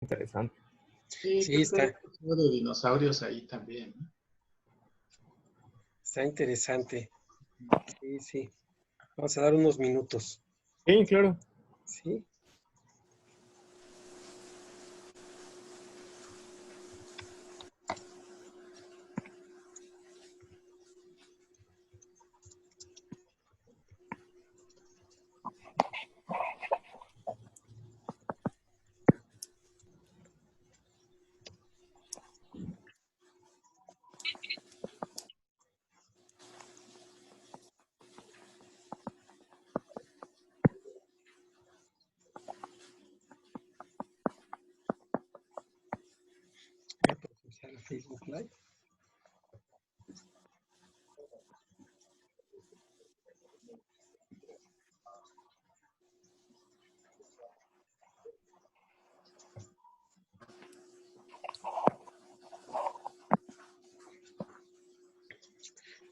Interesante. Sí, Sí, creo que hay está un museo de dinosaurios ahí también, ¿no? interesante. Sí, sí. Vamos a dar unos minutos. Sí, claro. Sí. Voy a procesar el Facebook Live.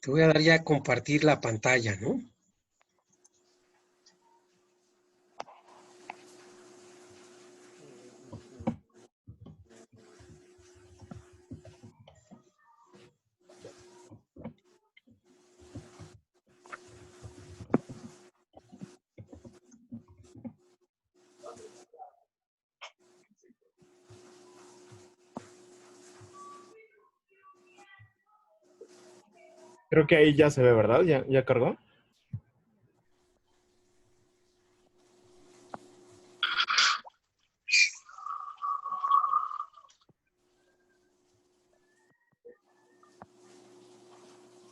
Te voy a dar ya a compartir la pantalla, ¿no? Creo que ahí ya se ve, ¿verdad? ¿Ya cargó?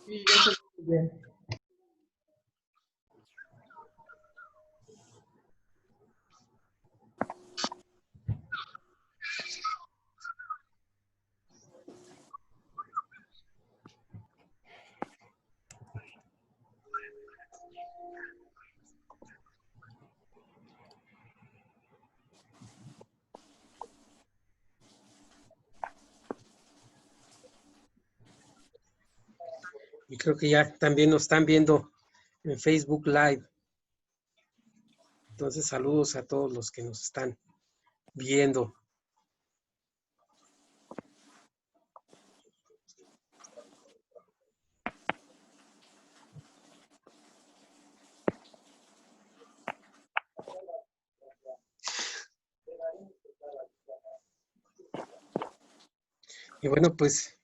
Sí, ya se ve bien. Y creo que ya también nos están viendo en Facebook Live. Entonces, saludos a todos los que nos están viendo. Y bueno, pues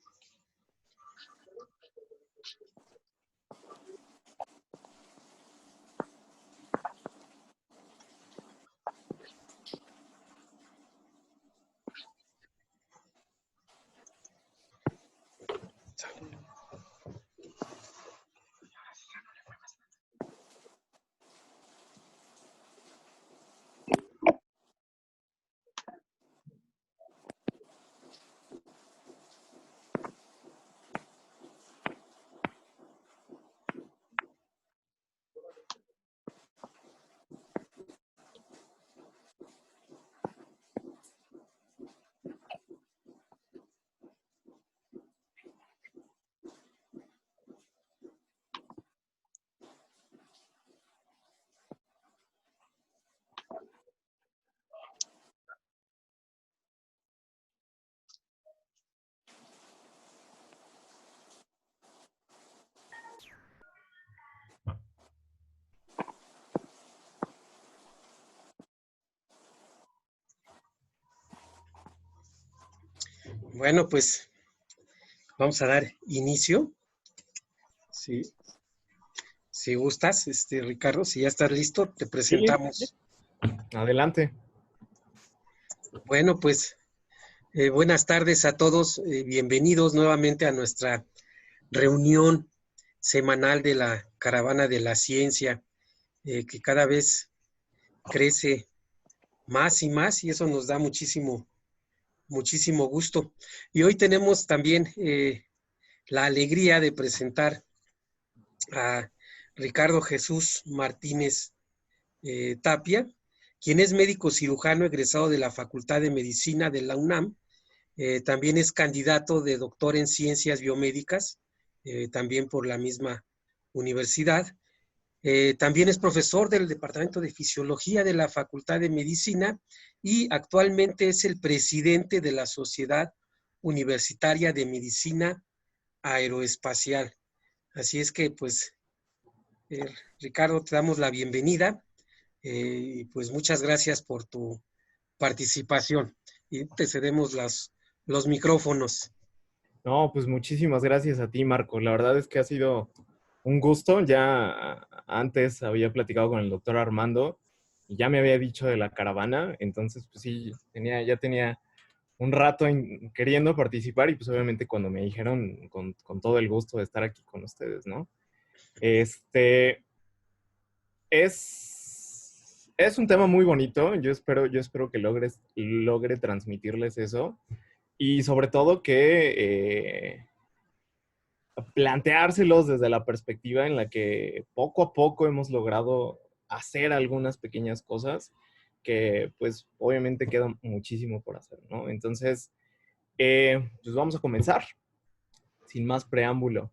bueno, pues vamos a dar inicio. Sí. Si gustas, Ricardo, si ya estás listo, te Sí, presentamos. adelante. Bueno, pues buenas tardes a todos. Bienvenidos nuevamente a nuestra reunión semanal de la Caravana de la Ciencia, que cada vez crece más y más, y eso nos da muchísimo, muchísimo gusto. Y hoy tenemos también la alegría de presentar a Ricardo Jesús Martínez Tapia, quien es médico cirujano egresado de la Facultad de Medicina de la UNAM. También es candidato de doctor en ciencias biomédicas, también por la misma universidad. También es profesor del Departamento de Fisiología de la Facultad de Medicina y actualmente es el presidente de la Sociedad Universitaria de Medicina Aeroespacial. Así es que, pues, Ricardo, te damos la bienvenida y pues muchas gracias por tu participación y te cedemos los micrófonos. No, pues muchísimas gracias a ti, Marco. La verdad es que ha sido un gusto. Ya antes había platicado con el doctor Armando y ya me había dicho de la caravana. Entonces, pues sí, ya tenía un rato queriendo participar y pues obviamente cuando me dijeron con todo el gusto de estar aquí con ustedes, ¿no? Es un tema muy bonito. Yo espero que logre transmitirles eso. Y sobre todo que planteárselos desde la perspectiva en la que poco a poco hemos logrado hacer algunas pequeñas cosas que pues obviamente queda muchísimo por hacer, ¿no? Entonces, pues vamos a comenzar, sin más preámbulo.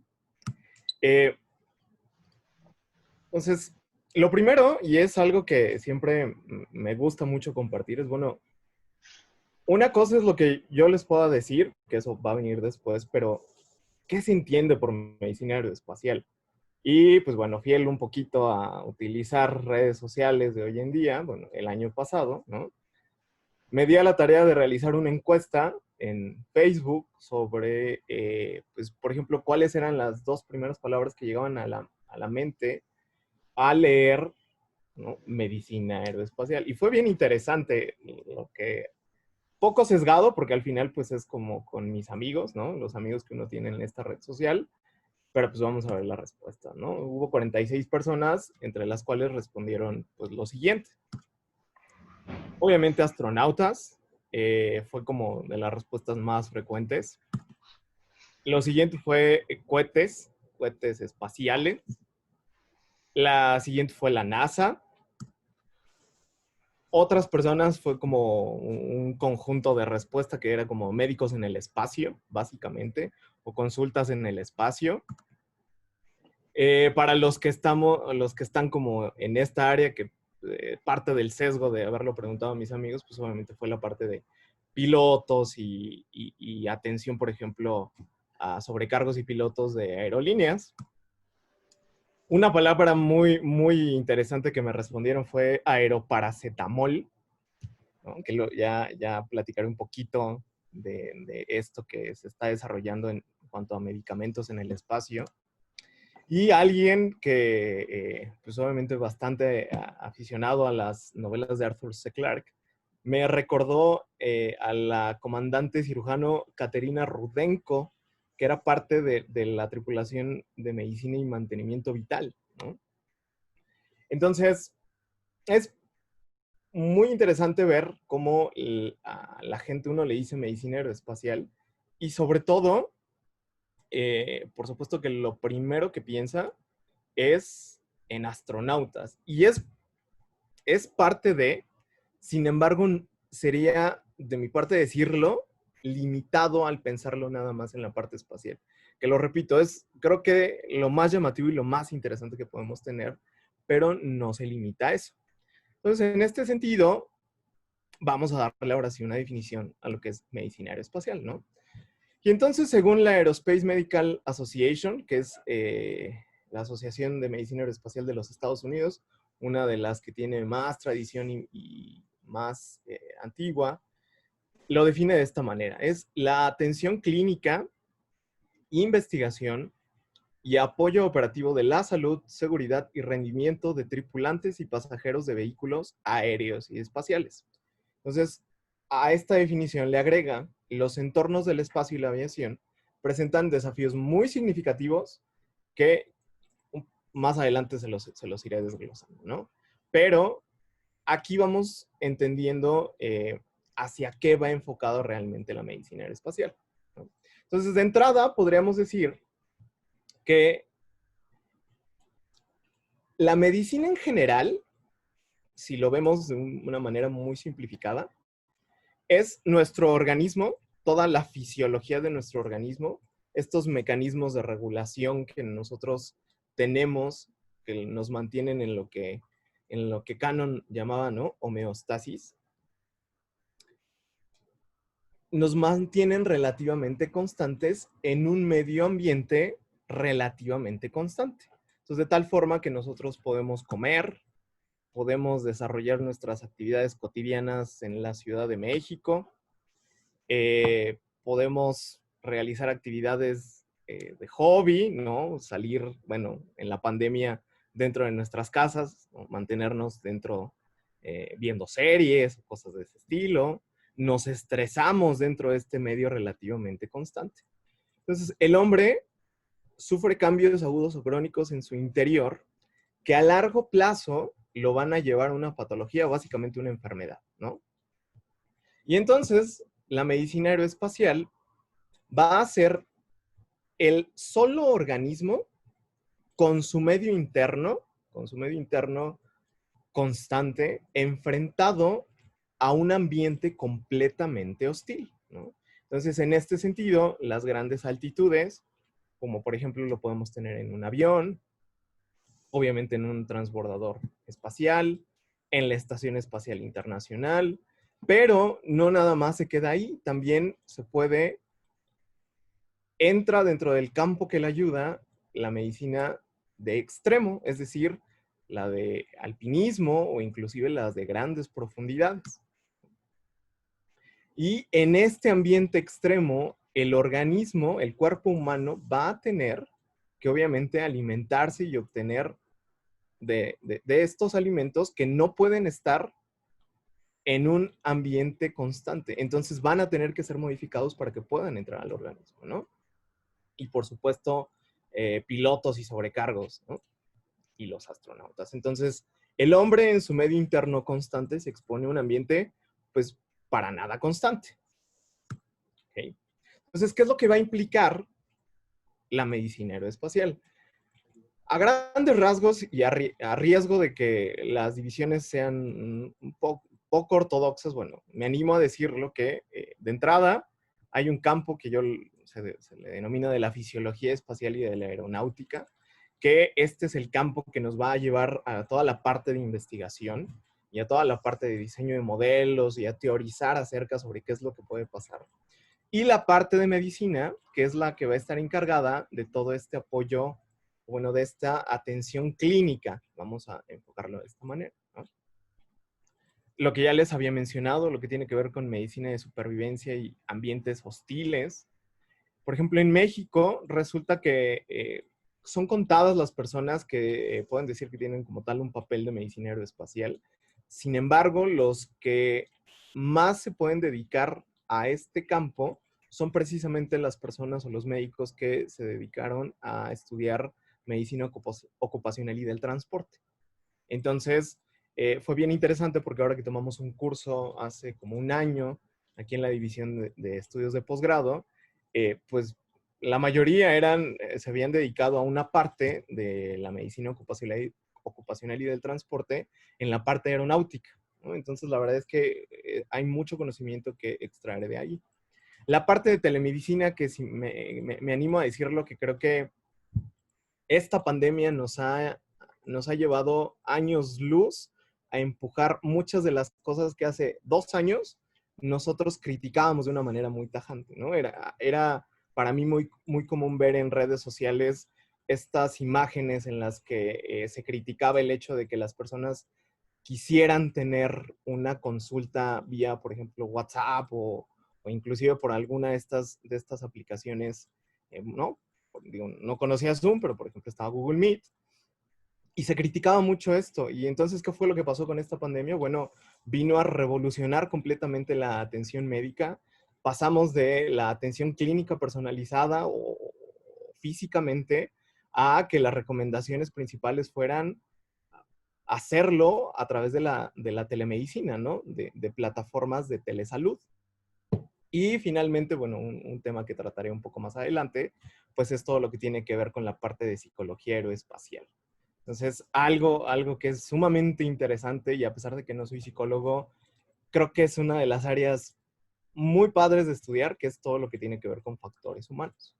Entonces, lo primero, y es algo que siempre me gusta mucho compartir, es, bueno, una cosa es lo que yo les pueda decir, que eso va a venir después, pero ¿qué se entiende por medicina aeroespacial? Y pues bueno, fiel un poquito a utilizar redes sociales de hoy en día, bueno, el año pasado, ¿no? Me di a la tarea de realizar una encuesta en Facebook sobre, pues por ejemplo, cuáles eran las dos primeras palabras que llegaban a la mente al leer, ¿no?, medicina aeroespacial. Y fue bien interesante lo que poco sesgado, porque al final pues es como con mis amigos, ¿no? Los amigos que uno tiene en esta red social, pero pues vamos a ver la respuesta, ¿no? Hubo 46 personas, entre las cuales respondieron pues lo siguiente. Obviamente astronautas, fue como de las respuestas más frecuentes. Lo siguiente fue cohetes espaciales. La siguiente fue la NASA. Otras personas fue como un conjunto de respuesta que era como médicos en el espacio, básicamente, o consultas en el espacio. Para los que están como en esta área, que parte del sesgo de haberlo preguntado a mis amigos, pues obviamente fue la parte de pilotos y atención, por ejemplo, a sobrecargos y pilotos de aerolíneas. Una palabra muy, muy interesante que me respondieron fue aeroparacetamol, ¿no? Que ya platicaré un poquito de esto que se está desarrollando en cuanto a medicamentos en el espacio. Y alguien que, pues obviamente bastante aficionado a las novelas de Arthur C. Clarke, me recordó a la comandante cirujano Katerina Rudenko, que era parte de la tripulación de medicina y mantenimiento vital, ¿no? Entonces, es muy interesante ver cómo a la gente uno le dice medicina aeroespacial y sobre todo, por supuesto que lo primero que piensa es en astronautas. Y es parte de, sin embargo, sería de mi parte decirlo, limitado al pensarlo nada más en la parte espacial. Que lo repito, es creo que lo más llamativo y lo más interesante que podemos tener, pero no se limita a eso. Entonces, en este sentido, vamos a darle ahora sí una definición a lo que es medicina aeroespacial, ¿no? Y entonces, según la Aerospace Medical Association, que es la Asociación de Medicina Aeroespacial de los Estados Unidos, una de las que tiene más tradición y más antigua, lo define de esta manera. Es la atención clínica, investigación y apoyo operativo de la salud, seguridad y rendimiento de tripulantes y pasajeros de vehículos aéreos y espaciales. Entonces, a esta definición le agrega los entornos del espacio y la aviación presentan desafíos muy significativos que más adelante se los iré desglosando, ¿no? Pero aquí vamos entendiendo hacia qué va enfocado realmente la medicina aeroespacial, ¿no? Entonces, de entrada, podríamos decir que la medicina en general, si lo vemos de una manera muy simplificada, es nuestro organismo, toda la fisiología de nuestro organismo, estos mecanismos de regulación que nosotros tenemos, que nos mantienen en lo que Cannon llamaba, ¿no?, homeostasis, nos mantienen relativamente constantes en un medio ambiente relativamente constante. Entonces, de tal forma que nosotros podemos comer, podemos desarrollar nuestras actividades cotidianas en la Ciudad de México, podemos realizar actividades de hobby, ¿no? Salir, bueno, en la pandemia dentro de nuestras casas, ¿no?, mantenernos dentro viendo series, cosas de ese estilo. Nos estresamos dentro de este medio relativamente constante. Entonces, el hombre sufre cambios agudos o crónicos en su interior que a largo plazo lo van a llevar a una patología, básicamente una enfermedad, ¿no? Y entonces, la medicina aeroespacial va a ser el solo organismo con su medio interno constante, enfrentado a un ambiente completamente hostil, ¿no? Entonces, en este sentido, las grandes altitudes, como por ejemplo lo podemos tener en un avión, obviamente en un transbordador espacial, en la Estación Espacial Internacional, pero no nada más se queda ahí, también entra dentro del campo que le ayuda la medicina de extremo, es decir, la de alpinismo o inclusive las de grandes profundidades. Y en este ambiente extremo, el organismo, el cuerpo humano, va a tener que obviamente alimentarse y obtener de estos alimentos que no pueden estar en un ambiente constante. Entonces van a tener que ser modificados para que puedan entrar al organismo, ¿no? Y por supuesto, pilotos y sobrecargos, ¿no?, y los astronautas. Entonces, el hombre en su medio interno constante se expone a un ambiente, pues, para nada constante. ¿Okay? Entonces, ¿qué es lo que va a implicar la medicina aeroespacial? A grandes rasgos y a riesgo de que las divisiones sean un poco ortodoxas, bueno, me animo a decirlo que de entrada hay un campo que se le denomina de la fisiología espacial y de la aeronáutica, que este es el campo que nos va a llevar a toda la parte de investigación y a toda la parte de diseño de modelos y a teorizar acerca sobre qué es lo que puede pasar. Y la parte de medicina, que es la que va a estar encargada de todo este apoyo, bueno, de esta atención clínica, vamos a enfocarlo de esta manera, ¿no? Lo que ya les había mencionado, lo que tiene que ver con medicina de supervivencia y ambientes hostiles. Por ejemplo, en México resulta que son contadas las personas que pueden decir que tienen como tal un papel de medicina aeroespacial. Sin embargo, los que más se pueden dedicar a este campo son precisamente las personas o los médicos que se dedicaron a estudiar medicina ocupacional y del transporte. Entonces, fue bien interesante porque ahora que tomamos un curso hace como un año aquí en la división de estudios de posgrado, pues la mayoría se habían dedicado a una parte de la medicina ocupacional y del transporte en la parte aeronáutica, ¿no? Entonces, la verdad es que hay mucho conocimiento que extraer de ahí. La parte de telemedicina, que si me animo a decirlo, que creo que esta pandemia nos ha llevado años luz a empujar muchas de las cosas que hace 2 años nosotros criticábamos de una manera muy tajante, ¿no? Era para mí muy, muy común ver en redes sociales estas imágenes en las que se criticaba el hecho de que las personas quisieran tener una consulta vía, por ejemplo, WhatsApp o inclusive por alguna de estas aplicaciones, ¿no? Digo, no conocía Zoom, pero por ejemplo estaba Google Meet. Y se criticaba mucho esto. Y entonces, ¿qué fue lo que pasó con esta pandemia? Bueno, vino a revolucionar completamente la atención médica. Pasamos de la atención clínica personalizada o físicamente a que las recomendaciones principales fueran hacerlo a través de la telemedicina, ¿no? De plataformas de telesalud. Y finalmente, bueno, un tema que trataré un poco más adelante, pues es todo lo que tiene que ver con la parte de psicología aeroespacial. Entonces, algo que es sumamente interesante y a pesar de que no soy psicólogo, creo que es una de las áreas muy padres de estudiar, que es todo lo que tiene que ver con factores humanos.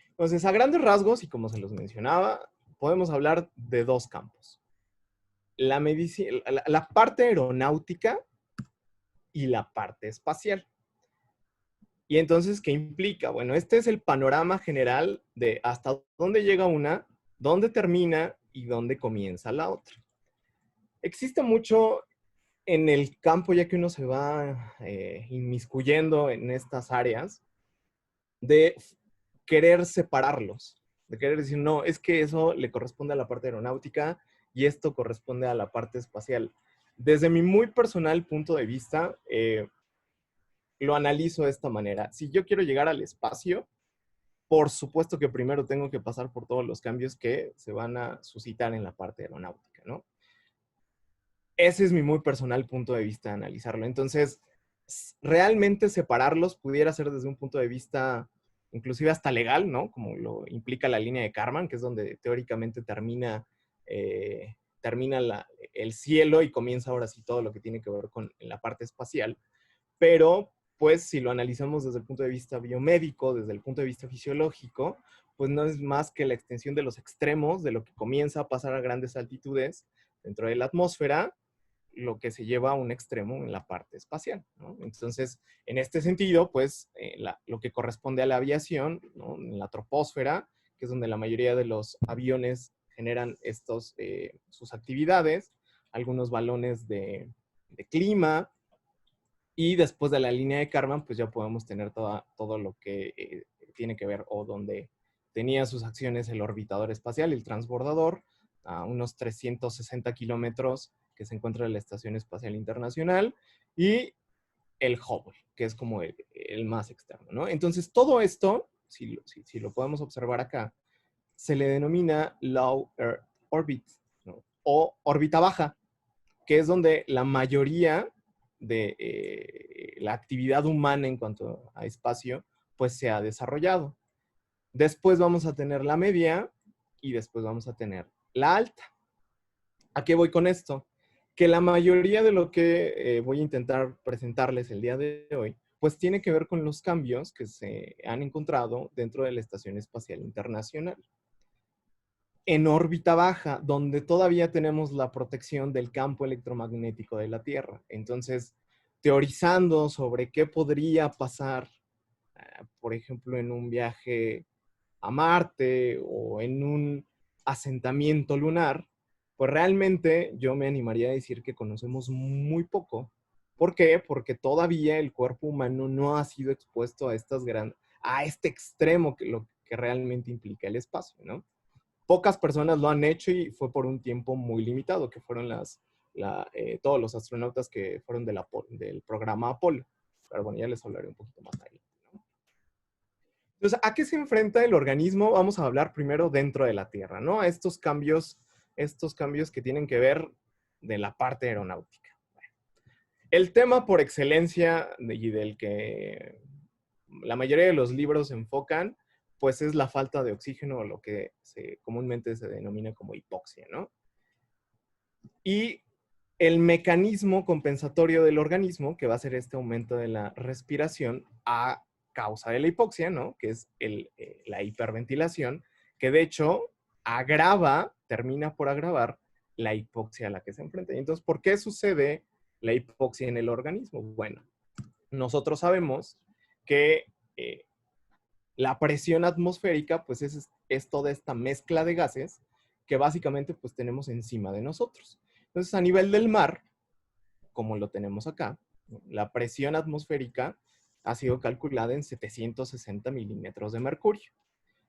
Entonces, a grandes rasgos, y como se los mencionaba, podemos hablar de dos campos. La medicina, la parte aeronáutica y la parte espacial. Y entonces, ¿qué implica? Bueno, este es el panorama general de hasta dónde llega una, dónde termina y dónde comienza la otra. Existe mucho en el campo, ya que uno se va inmiscuyendo en estas áreas, de querer separarlos, de querer decir, no, es que eso le corresponde a la parte aeronáutica y esto corresponde a la parte espacial. Desde mi muy personal punto de vista, lo analizo de esta manera. Si yo quiero llegar al espacio, por supuesto que primero tengo que pasar por todos los cambios que se van a suscitar en la parte aeronáutica, ¿no? Ese es mi muy personal punto de vista de analizarlo. Entonces, realmente separarlos pudiera ser desde un punto de vista inclusive hasta legal, ¿no? Como lo implica la línea de Kármán, que es donde teóricamente termina el cielo y comienza ahora sí todo lo que tiene que ver con la parte espacial. Pero, pues, si lo analizamos desde el punto de vista biomédico, desde el punto de vista fisiológico, pues no es más que la extensión de los extremos de lo que comienza a pasar a grandes altitudes dentro de la atmósfera, lo que se lleva a un extremo en la parte espacial, ¿no? Entonces, en este sentido, pues, lo que corresponde a la aviación, ¿no? En la troposfera, que es donde la mayoría de los aviones generan sus actividades, algunos balones de clima, y después de la línea de Kármán, pues ya podemos tener todo lo que tiene que ver, o donde tenía sus acciones el orbitador espacial, el transbordador, a unos 360 kilómetros, que se encuentra en la Estación Espacial Internacional, y el Hubble, que es como el más externo, ¿no? Entonces, todo esto, si lo podemos observar acá, se le denomina Low Earth Orbit, ¿no? O órbita baja, que es donde la mayoría de la actividad humana en cuanto a espacio, pues se ha desarrollado. Después vamos a tener la media y después vamos a tener la alta. ¿A qué voy con esto? Que la mayoría de lo que voy a intentar presentarles el día de hoy, pues tiene que ver con los cambios que se han encontrado dentro de la Estación Espacial Internacional. En órbita baja, donde todavía tenemos la protección del campo electromagnético de la Tierra. Entonces, teorizando sobre qué podría pasar, por ejemplo, en un viaje a Marte o en un asentamiento lunar, pues realmente yo me animaría a decir que conocemos muy poco. ¿Por qué? Porque todavía el cuerpo humano no ha sido expuesto a este extremo lo que realmente implica el espacio, ¿no? Pocas personas lo han hecho y fue por un tiempo muy limitado, que fueron todos los astronautas que fueron del programa Apolo. Pero bueno, ya les hablaré un poquito más adelante, ¿no? Entonces, ¿a qué se enfrenta el organismo? Vamos a hablar primero dentro de la Tierra, ¿no? A estos cambios que tienen que ver de la parte aeronáutica. Bueno, el tema por excelencia y del que la mayoría de los libros se enfocan, pues es la falta de oxígeno, o lo que comúnmente se denomina como hipoxia, ¿no? Y el mecanismo compensatorio del organismo, que va a ser este aumento de la respiración a causa de la hipoxia, ¿no? Que es la hiperventilación, que de hecho termina por agravar la hipoxia a la que se enfrenta. Y entonces, ¿por qué sucede la hipoxia en el organismo? Bueno, nosotros sabemos que la presión atmosférica, pues es toda esta mezcla de gases que básicamente pues tenemos encima de nosotros. Entonces, a nivel del mar, como lo tenemos acá, la presión atmosférica ha sido calculada en 760 milímetros de mercurio.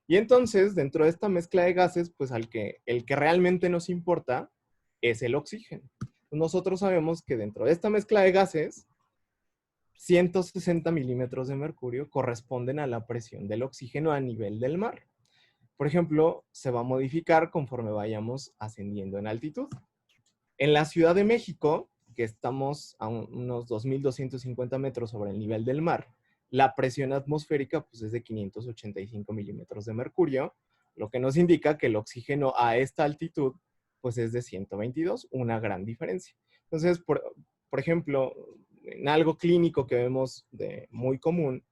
Y entonces, dentro de esta mezcla de gases, pues el que realmente nos importa es el oxígeno. Nosotros sabemos que dentro de esta mezcla de gases, 160 milímetros de mercurio corresponden a la presión del oxígeno a nivel del mar. Por ejemplo, se va a modificar conforme vayamos ascendiendo en altitud. En la Ciudad de México, que estamos a unos 2.250 metros sobre el nivel del mar, la presión atmosférica pues, es de 585 milímetros de mercurio, lo que nos indica que el oxígeno a esta altitud pues, es de 122, una gran diferencia. Entonces, por ejemplo, en algo clínico que vemos muy común,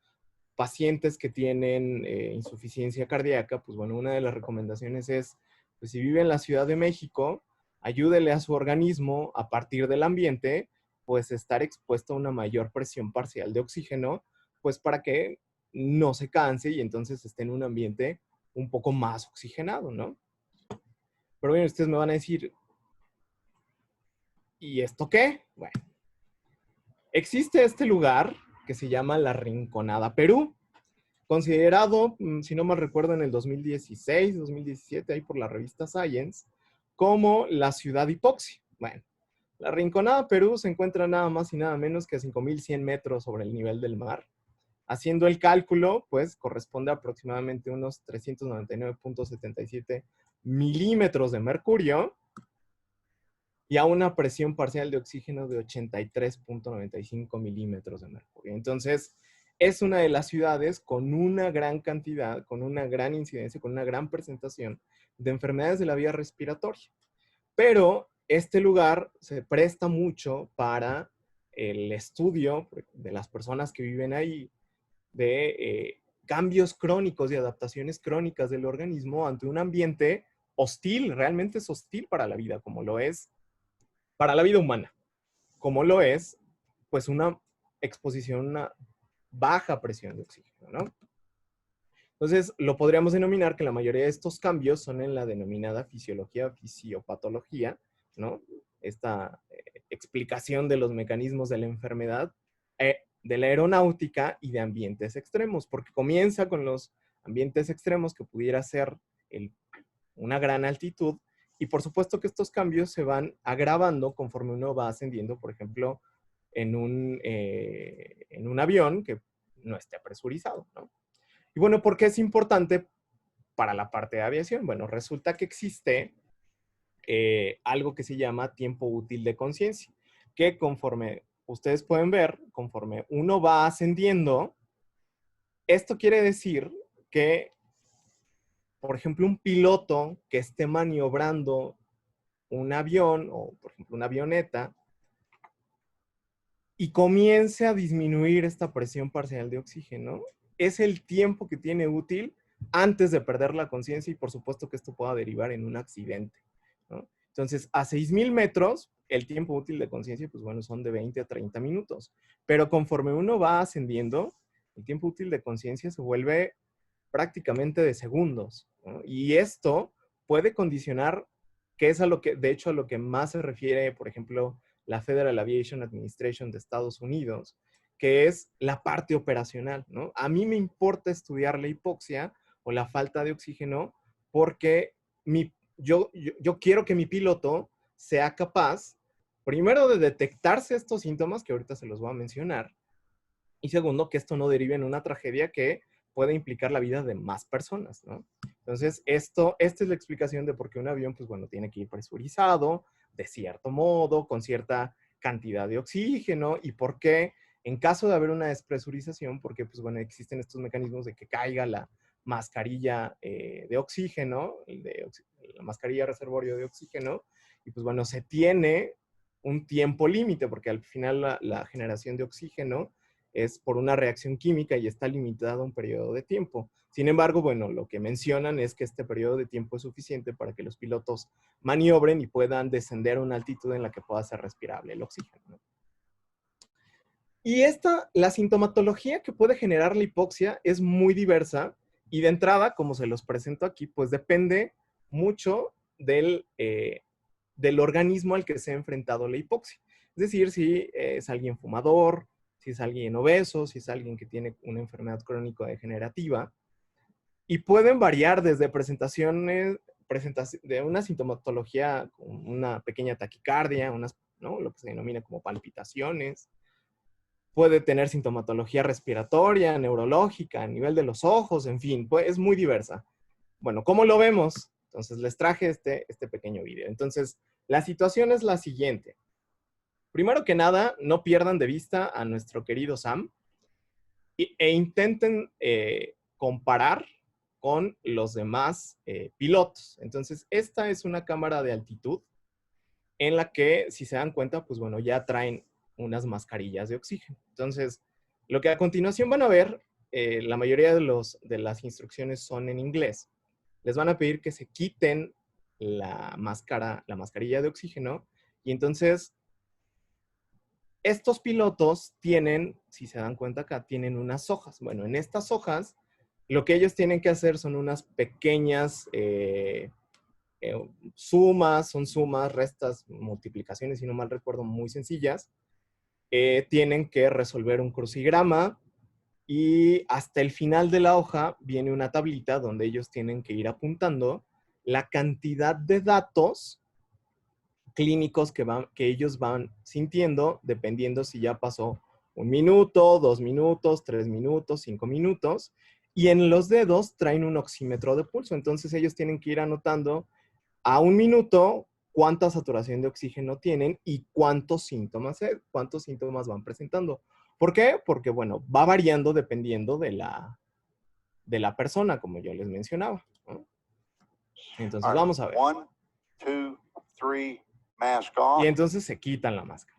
pacientes que tienen insuficiencia cardíaca, pues bueno, una de las recomendaciones es pues si vive en la Ciudad de México, ayúdele a su organismo a partir del ambiente, pues estar expuesto a una mayor presión parcial de oxígeno, pues para que no se canse y entonces esté en un ambiente un poco más oxigenado, ¿no? Pero bien, ustedes me van a decir, ¿y esto qué? Bueno, existe este lugar que se llama La Rinconada, Perú, considerado, si no mal recuerdo, en el 2016, 2017, ahí por la revista Science, como la ciudad hipoxia. Bueno, La Rinconada, Perú, se encuentra nada más y nada menos que a 5.100 metros sobre el nivel del mar. Haciendo el cálculo, pues corresponde a aproximadamente unos 399.77 milímetros de mercurio y a una presión parcial de oxígeno de 83.95 milímetros de mercurio. Entonces, es una de las ciudades con una gran cantidad, con una gran incidencia, con una gran presentación de enfermedades de la vía respiratoria. Pero este lugar se presta mucho para el estudio de las personas que viven ahí, de cambios crónicos y adaptaciones crónicas del organismo ante un ambiente hostil, realmente es hostil para la vida, como lo es para la vida humana, como lo es, pues una exposición a una baja presión de oxígeno, ¿no? Entonces, lo podríamos denominar que la mayoría de estos cambios son en la denominada fisiología, fisiopatología, ¿no? Esta explicación de los mecanismos de la enfermedad, de la aeronáutica y de ambientes extremos, porque comienza con los ambientes extremos que pudiera ser una gran altitud, y por supuesto que estos cambios se van agravando conforme uno va ascendiendo, por ejemplo, en un avión que no esté presurizado, ¿no? Y bueno, ¿por qué es importante para la parte de aviación? Bueno, resulta que existe algo que se llama tiempo útil de conciencia, que conforme ustedes pueden ver, conforme uno va ascendiendo, esto quiere decir que, por ejemplo, un piloto que esté maniobrando un avión o, por ejemplo, una avioneta y comience a disminuir esta presión parcial de oxígeno, es el tiempo que tiene útil antes de perder la conciencia y por supuesto que esto pueda derivar en un accidente, ¿no? Entonces, a 6.000 metros, el tiempo útil de conciencia, pues bueno, son de 20 a 30 minutos. Pero conforme uno va ascendiendo, el tiempo útil de conciencia se vuelve prácticamente de segundos, ¿no? Y esto puede condicionar, que es a lo que, de hecho, a lo que más se refiere, por ejemplo, la Federal Aviation Administration de Estados Unidos, que es la parte operacional, ¿no? A mí me importa estudiar la hipoxia o la falta de oxígeno porque yo quiero que mi piloto sea capaz, primero, de detectarse estos síntomas, que ahorita se los voy a mencionar, y segundo, que esto no derive en una tragedia que puede implicar la vida de más personas, ¿no? Entonces, esta es la explicación de por qué un avión, pues bueno, tiene que ir presurizado, de cierto modo, con cierta cantidad de oxígeno, y por qué, en caso de haber una despresurización, porque, pues bueno, existen estos mecanismos de que caiga la mascarilla de oxígeno, la mascarilla reservorio de oxígeno, y pues bueno, se tiene un tiempo límite, porque al final la generación de oxígeno es por una reacción química y está limitada a un periodo de tiempo. Sin embargo, bueno, lo que mencionan es que este periodo de tiempo es suficiente para que los pilotos maniobren y puedan descender a una altitud en la que pueda ser respirable el oxígeno, ¿no? Y la sintomatología que puede generar la hipoxia es muy diversa y de entrada, como se los presento aquí, pues depende mucho del organismo al que se ha enfrentado la hipoxia. Es decir, si es alguien fumador, si es alguien obeso, si es alguien que tiene una enfermedad crónico-degenerativa. Y pueden variar desde presentaciones de una sintomatología con una pequeña taquicardia, ¿no? Lo que se denomina como palpitaciones. Puede tener sintomatología respiratoria, neurológica, a nivel de los ojos, en fin, pues es muy diversa. Bueno, ¿cómo lo vemos? Entonces les traje este pequeño video. Entonces, la situación es la siguiente. Primero que nada, no pierdan de vista a nuestro querido Sam e intenten comparar con los demás pilotos. Entonces, esta es una cámara de altitud en la que, si se dan cuenta, pues bueno, ya traen unas mascarillas de oxígeno. Entonces, lo que a continuación van a ver, la mayoría de las instrucciones son en inglés. Les van a pedir que se quiten la mascarilla de oxígeno. Y entonces, estos pilotos tienen, si se dan cuenta acá, tienen unas hojas. Bueno, en estas hojas, lo que ellos tienen que hacer son unas pequeñas son sumas, restas, multiplicaciones, si no mal recuerdo, muy sencillas. Tienen que resolver un crucigrama y hasta el final de la hoja viene una tablita donde ellos tienen que ir apuntando la cantidad de datos clínicos que ellos van sintiendo, dependiendo si ya pasó 1 minuto, 2 minutos, 3 minutos, 5 minutos. Y en los dedos traen un oxímetro de pulso. Entonces ellos tienen que ir anotando a 1 minuto cuánta saturación de oxígeno tienen y cuántos síntomas van presentando. ¿Por qué? Porque, bueno, va variando dependiendo de la persona, como yo les mencionaba, ¿no? Entonces, vamos a ver. 1, 2, 3, mask off. Y entonces se quitan la máscara.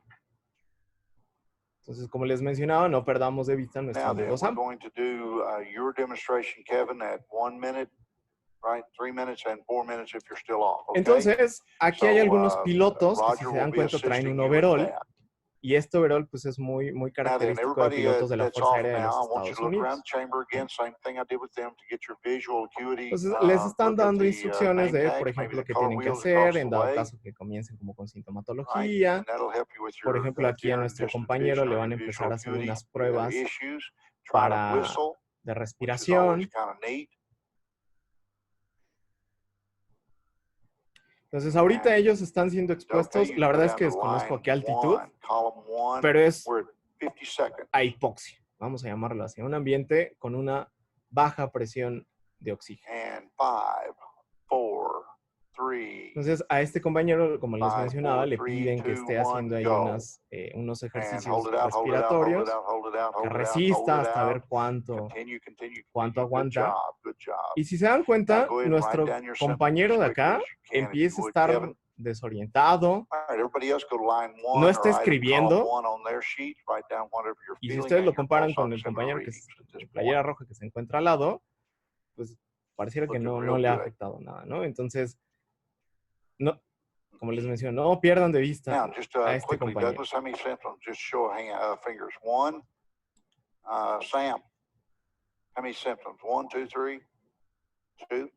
Entonces, como les mencionaba, no perdamos de vista nuestro Now then, amigo we're Sam. going to do your demonstration, Kevin, at 1 minute, right? 3 minutes and 4 minutes if you're still off. Okay? Entonces, aquí hay So, algunos pilotos que, si Roger se dan will be cuenta, traen assisting un you with overall. that. Y este overall, pues, es muy, muy Now then, característico de everybody pilotos de la that's Fuerza off Aérea de now, los I want you Estados to look around Unidos. the chamber again. Same thing I did with them to get your visual acuity. Entonces, les están Look at dando the instrucciones name de, tags, por maybe ejemplo, the qué color tienen que wheels hacer across en the dado way. caso que comiencen como con Right, sintomatología. and that'll help you with Por your ejemplo, aquí a theory, nuestro distance compañero vision, le or van a your empezar visual a hacer acuity unas pruebas issues. Try to para whistle, de which is always respiración. kind of neat. Entonces, ahorita And ellos están siendo okay, expuestos. you La can go verdad es down que to desconozco a line qué altitud, 1, column 1. pero es We're at 50 seconds. a hipoxia, vamos a llamarlo así, un ambiente con una baja presión de oxígeno. And 5, 4, 3. Entonces, a este compañero, como les 5, mencionaba, 4, le 3, piden que 2, esté 1, haciendo ahí go. unos And ejercicios hold it out, hold it out, hold it respiratorios, out, hold it out, que hold it out, hold resista it hasta out. ver cuánto Continue, continue, cuánto continue. Good aguanta. job, good job. Y si se dan Now cuenta, go ahead and write nuestro down your symptoms compañero as de quickly acá as you can, if empieza you a would, estar Kevin. desorientado, All right, everybody else go to line 1 no or está item column escribiendo. 1 on their sheet. Write down whatever you're Y si feeling ustedes and lo your comparan pulse con el oximeter compañero que readings es at this de point. playera roja que se encuentra al lado, pues pareciera que Looking no real le ha good. afectado nada, ¿no? Entonces, no, como les menciono, no pierdan de vista Now, just a este quickly, compañero. Douglas, how many symptoms? Just show fingers. 1. Sam, how many symptoms? 1, 2, 3, 2.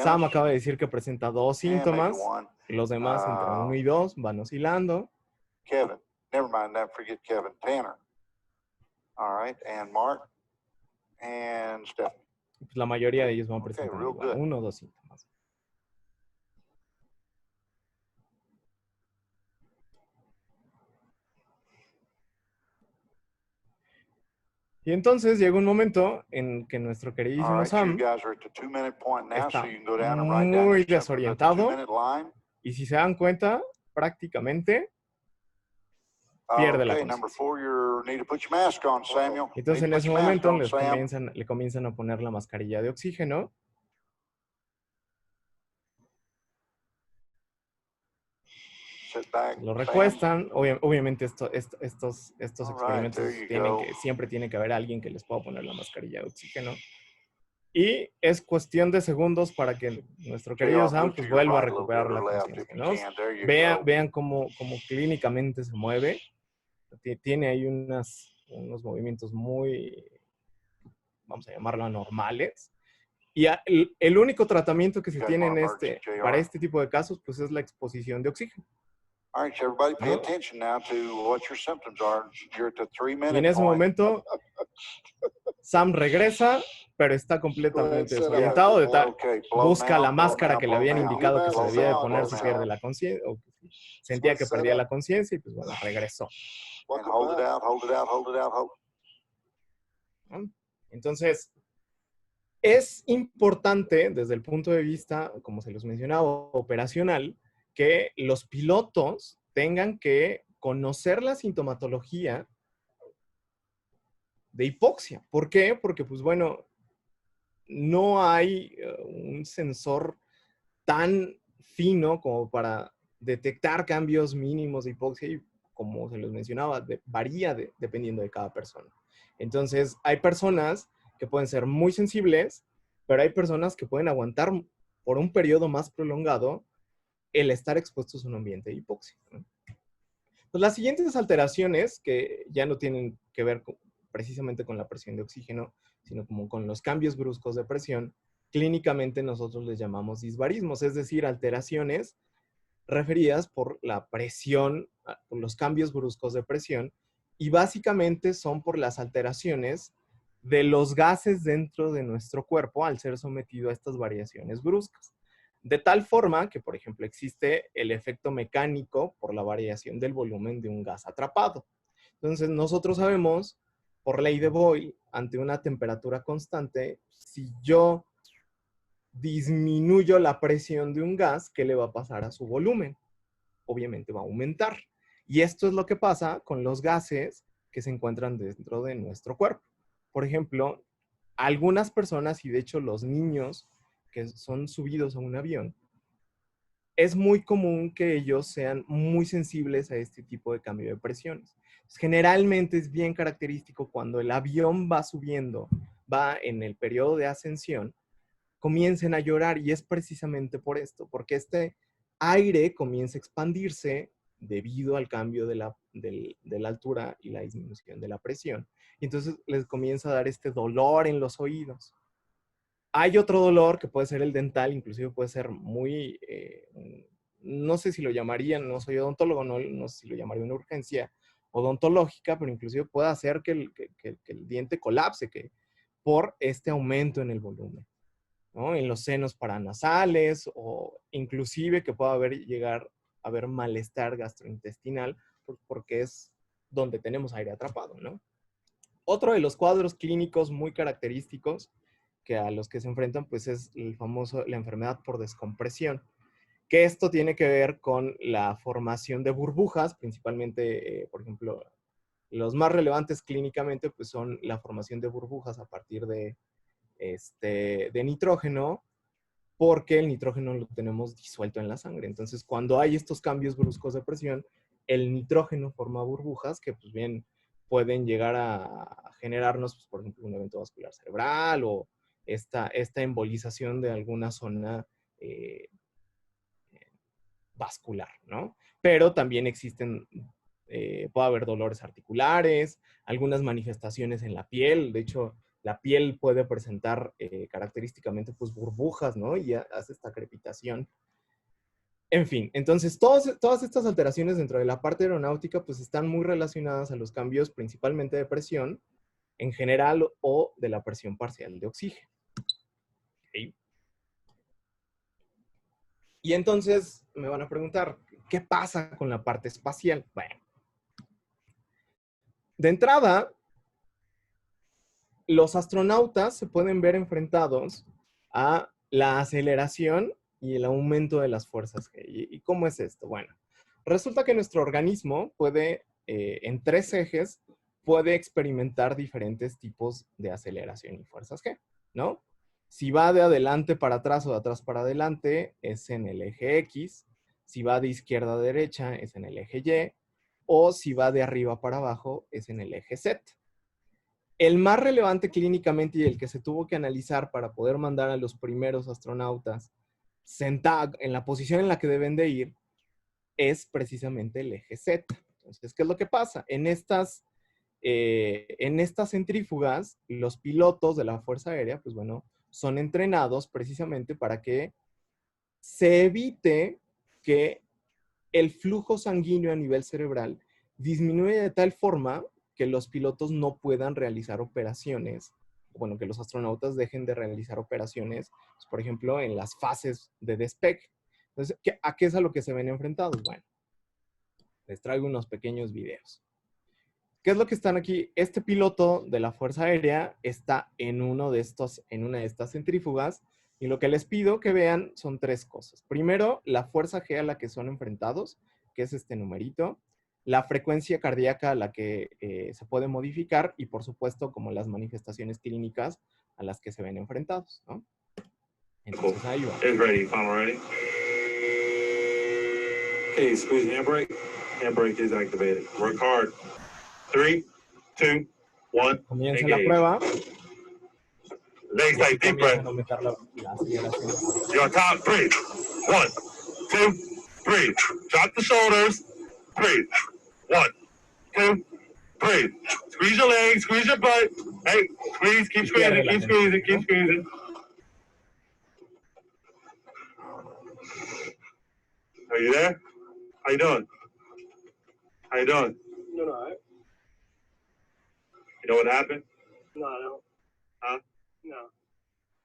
Sam Dennis, acaba de decir que presenta 2 and maybe síntomas, 1. los demás entre 1 y 2 van oscilando. Kevin, never mind that. Forget Kevin. Tanner. All right, and Mark, and Stephanie. Pues la mayoría de ellos van Okay, presentando real igual, good. 1 o 2 síntomas. Y entonces llega un momento en que nuestro All queridísimo right, you Sam guys are at the 2-minute point now, está so you can go down and write down muy your symptoms at the desorientado. 2-minute line. Y si se dan cuenta, prácticamente pierde la Okay, number conciencia. 4, you need to put your mask on, Samuel. Entonces, en Need to ese put your mask momento on, Sam. le comienzan a poner la mascarilla de oxígeno. Sit back, Lo Sam. recuestan. Obviamente estos All right, experimentos there you go. siempre tiene que haber alguien que les pueda poner la mascarilla de oxígeno. Y es cuestión de segundos para que nuestro querido JR, Sam move to pues your vuelva a right a little bit recuperar or la left conciencia, if you ¿no? can. There you Vean, go. vean cómo clínicamente se mueve. Tiene ahí unos movimientos muy, vamos a llamarlo, anormales. Y el único tratamiento que se You guys tiene want emergency, JR? para este tipo de casos, pues es la exposición de oxígeno. All right, so everybody pay ¿No? attention now to what your symptoms are. You're at the 3-minute Y en ese point. momento, Sam regresa, pero está completamente Go ahead, desorientado. Okay, blow Busca now, la blow máscara now, que le blow habían now. indicado que se Blow debía de now, poner blow si now. pierde la conciencia, o sentía que perdía la conciencia, y pues bueno, regresó. And hold it out, hold it out, hold it out, hold. ¿No? Entonces, es importante desde el punto de vista, como se los mencionaba, operacional, que los pilotos tengan que conocer la sintomatología de hipoxia. ¿Por qué? Porque, pues bueno, no hay un sensor tan fino como para detectar cambios mínimos de hipoxia y, como se los mencionaba, varía dependiendo de cada persona. Entonces, hay personas que pueden ser muy sensibles, pero hay personas que pueden aguantar por un periodo más prolongado el estar expuestos a un ambiente de hipoxia, ¿no? Pues las siguientes alteraciones, que ya no tienen que ver precisamente con la presión de oxígeno, sino como con los cambios bruscos de presión, clínicamente nosotros les llamamos disbarismos, es decir, alteraciones referidas por la presión, por los cambios bruscos de presión, y básicamente son por las alteraciones de los gases dentro de nuestro cuerpo al ser sometido a estas variaciones bruscas. De tal forma que, por ejemplo, existe el efecto mecánico por la variación del volumen de un gas atrapado. Entonces, nosotros sabemos, por ley de Boyle, ante una temperatura constante, si yo disminuyo la presión de un gas, ¿qué le va a pasar a su volumen? Obviamente va a aumentar. Y esto es lo que pasa con los gases que se encuentran dentro de nuestro cuerpo. Por ejemplo, algunas personas, y de hecho los niños que son subidos a un avión, es muy común que ellos sean muy sensibles a este tipo de cambio de presiones. Generalmente es bien característico cuando el avión va subiendo, va en el periodo de ascensión, comiencen a llorar, y es precisamente por esto, porque este aire comienza a expandirse debido al cambio de la altura y la disminución de la presión. Y entonces les comienza a dar este dolor en los oídos. Hay otro dolor que puede ser el dental, inclusive puede ser muy, no sé si lo llamarían, no soy odontólogo, no sé si lo llamaría una urgencia odontológica, pero inclusive puede hacer que el diente colapse por este aumento en el volumen, ¿no? En los senos paranasales, o inclusive que pueda llegar a haber malestar gastrointestinal, porque es donde tenemos aire atrapado, ¿no? Otro de los cuadros clínicos muy característicos que a los que se enfrentan, pues es la enfermedad por descompresión, que esto tiene que ver con la formación de burbujas, principalmente, por ejemplo, los más relevantes clínicamente, pues son la formación de burbujas a partir de nitrógeno, porque el nitrógeno lo tenemos disuelto en la sangre. Entonces, cuando hay estos cambios bruscos de presión, el nitrógeno forma burbujas que, pues bien, pueden llegar a generarnos, pues, por ejemplo, un evento vascular cerebral o esta embolización de alguna zona vascular, ¿no? Pero también existen, puede haber dolores articulares, algunas manifestaciones en la piel. De hecho, la piel puede presentar característicamente, pues, burbujas, ¿no? Y hace esta crepitación. En fin, entonces todas estas alteraciones dentro de la parte aeronáutica, pues, están muy relacionadas a los cambios principalmente de presión en general o de la presión parcial de oxígeno. ¿Okay? Y entonces me van a preguntar, ¿qué pasa con la parte espacial? Bueno, de entrada, los astronautas se pueden ver enfrentados a la aceleración y el aumento de las fuerzas G. ¿Y cómo es esto? Bueno, resulta que nuestro organismo puede, en 3 ejes, puede experimentar diferentes tipos de aceleración y fuerzas G, ¿no? Si va de adelante para atrás o de atrás para adelante, es en el eje X. Si va de izquierda a derecha, es en el eje Y. O si va de arriba para abajo, es en el eje Z. El más relevante clínicamente y el que se tuvo que analizar para poder mandar a los primeros astronautas sentados en la posición en la que deben de ir es precisamente el eje Z. Entonces, ¿qué es lo que pasa? En estas centrífugas, los pilotos de la Fuerza Aérea, pues bueno, son entrenados precisamente para que se evite que el flujo sanguíneo a nivel cerebral disminuya de tal forma que los pilotos no puedan realizar operaciones, bueno, que los astronautas dejen de realizar operaciones, pues, por ejemplo, en las fases de despegue. Entonces, ¿a qué es a lo que se ven enfrentados? Bueno, les traigo unos pequeños videos. ¿Qué es lo que están aquí? Este piloto de la Fuerza Aérea está en una de estas centrífugas, y lo que les pido que vean son 3 cosas. Primero, la fuerza G a la que son enfrentados, que es este numerito, la frecuencia cardíaca a la que se puede modificar, y por supuesto, como las manifestaciones clínicas a las que se ven enfrentados, ¿no? Entonces ahí va. It's ready, final ready. Okay, squeeze handbrake. Handbrake is activated. Work hard. 3, 2, 1. Comienza la prueba. Legs tight, deep Comienzan breath. a aumentar la aceleración. You're on top. Breathe. 1, 2, breathe. Drop the shoulders. Breathe. 1, 2, breathe. Squeeze your legs, squeeze your butt. Hey, squeeze, keep squeezing, keep squeezing, keep squeezing. Are you there? How you doing? How you doing? No, no, You know what happened? no, no. Huh? No.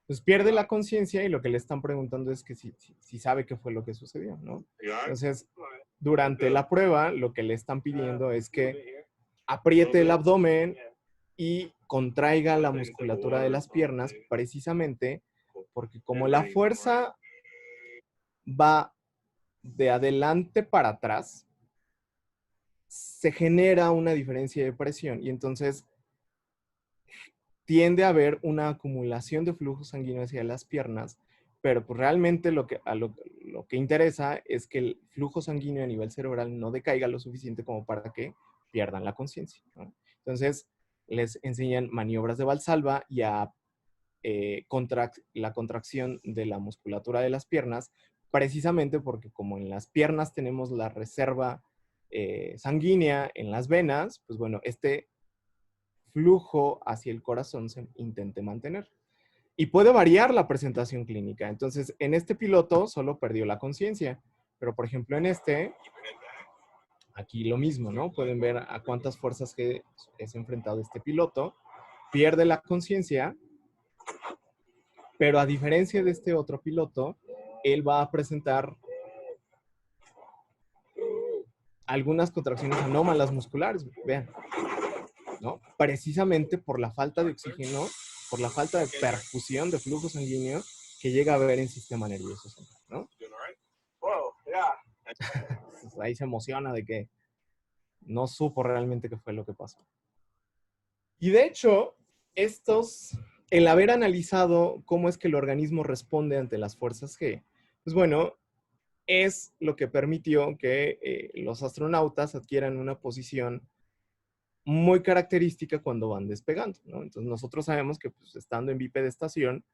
Pues pierde la conciencia y lo que le están preguntando es que si sabe qué fue lo que sucedió, ¿no? You all right? Entonces, All right. durante la prueba, lo que le están pidiendo es Over que here. apriete el abdomen Yeah. y contraiga la musculatura de las piernas, precisamente porque como la fuerza va de adelante para atrás, se genera una diferencia de presión y entonces tiende a haber una acumulación de flujo sanguíneo hacia las piernas, pero pues realmente lo que interesa es que el flujo sanguíneo a nivel cerebral no decaiga lo suficiente como para que pierdan la conciencia, ¿no? Entonces, les enseñan maniobras de Valsalva y a la contracción de la musculatura de las piernas, precisamente porque como en las piernas tenemos la reserva sanguínea en las venas, pues bueno, este flujo hacia el corazón se intente mantener. Y puede variar la presentación clínica. Entonces, en este piloto solo perdió la conciencia, pero por ejemplo en este, aquí lo mismo, ¿no? Pueden ver a cuántas fuerzas G es enfrentado este piloto. Pierde la conciencia, pero a diferencia de este otro piloto, él va a presentar algunas contracciones anómalas musculares, vean, ¿no? Precisamente por la falta de oxígeno, por la falta de perfusión de flujo sanguíneo que llega a haber en el sistema nervioso central, ¿no? Whoa, yeah. Pues ahí se emociona de que no supo realmente qué fue lo que pasó. Y de hecho, el haber analizado cómo es que el organismo responde ante las fuerzas G, pues bueno, es lo que permitió que los astronautas adquieran una posición muy característica cuando van despegando, ¿no? Entonces nosotros sabemos que pues, estando en bipedestación,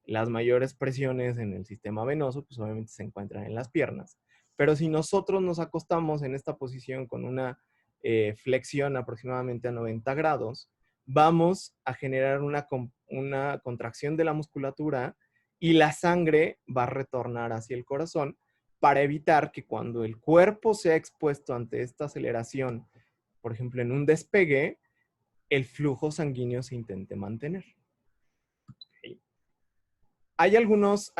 las mayores presiones en el sistema venoso, pues obviamente se encuentran en las piernas. Pero si nosotros nos acostamos en esta posición con una flexión aproximadamente a 90 grados, vamos a generar una contracción de la musculatura y la sangre va a retornar hacia el corazón para evitar que cuando el cuerpo sea expuesto ante esta aceleración, por ejemplo, en un despegue, el flujo sanguíneo se intente mantener. Okay. Hay algunas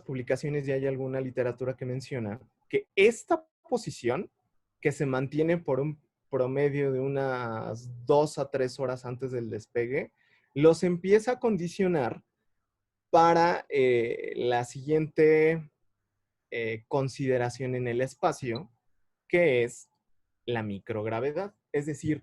publicaciones y hay alguna literatura que menciona que esta posición, que se mantiene por un promedio de unas 2 a 3 horas antes del despegue, los empieza a condicionar para la siguiente consideración en el espacio, que es la microgravedad, es decir,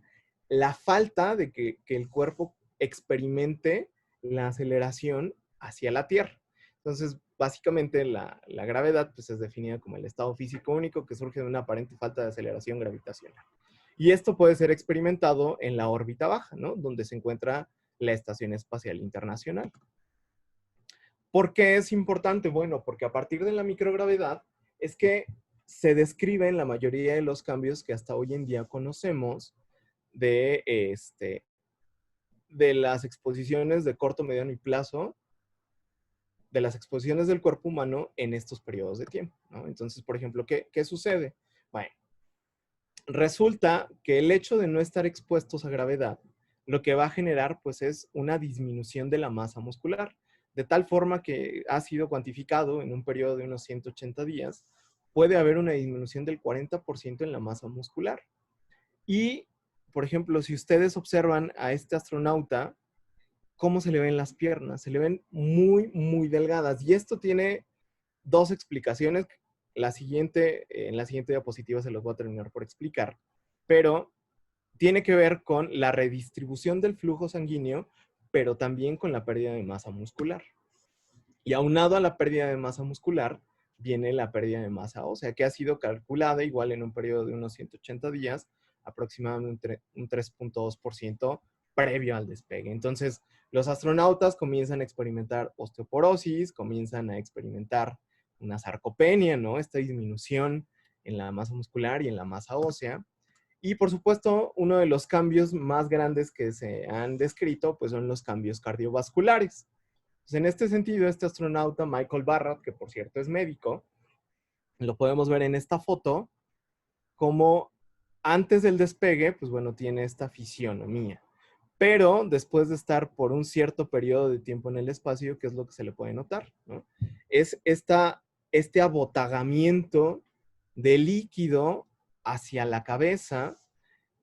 la falta de que el cuerpo experimente la aceleración hacia la Tierra. Entonces, básicamente la gravedad pues, es definida como el estado físico único que surge de una aparente falta de aceleración gravitacional. Y esto puede ser experimentado en la órbita baja, ¿no? Donde se encuentra la Estación Espacial Internacional. ¿Por qué es importante? Bueno, porque a partir de la microgravedad es que se describen la mayoría de los cambios que hasta hoy en día conocemos de las exposiciones de corto, mediano y plazo, de las exposiciones del cuerpo humano en estos periodos de tiempo, ¿no? Entonces, por ejemplo, ¿qué sucede? Bueno, resulta que el hecho de no estar expuestos a gravedad, lo que va a generar, pues, es una disminución de la masa muscular, de tal forma que ha sido cuantificado en un periodo de unos 180 días, puede haber una disminución del 40% en la masa muscular. Y, por ejemplo, si ustedes observan a este astronauta, ¿cómo se le ven las piernas? Se le ven muy, muy delgadas. Y esto tiene dos explicaciones. En la siguiente diapositiva se los voy a terminar por explicar. Pero tiene que ver con la redistribución del flujo sanguíneo, pero también con la pérdida de masa muscular. Y aunado a la pérdida de masa muscular, viene la pérdida de masa ósea, que ha sido calculada igual en un periodo de unos 180 días, aproximadamente un 3.2% previo al despegue. Entonces, los astronautas comienzan a experimentar osteoporosis, comienzan a experimentar una sarcopenia, ¿no? Esta disminución en la masa muscular y en la masa ósea. Y por supuesto, uno de los cambios más grandes que se han descrito, pues son los cambios cardiovasculares. Pues en este sentido, este astronauta, Michael Barratt, que por cierto es médico, lo podemos ver en esta foto, como antes del despegue, pues bueno, tiene esta fisionomía. Pero después de estar por un cierto periodo de tiempo en el espacio, ¿qué es lo que se le puede notar? ¿No? Es este abotagamiento de líquido hacia la cabeza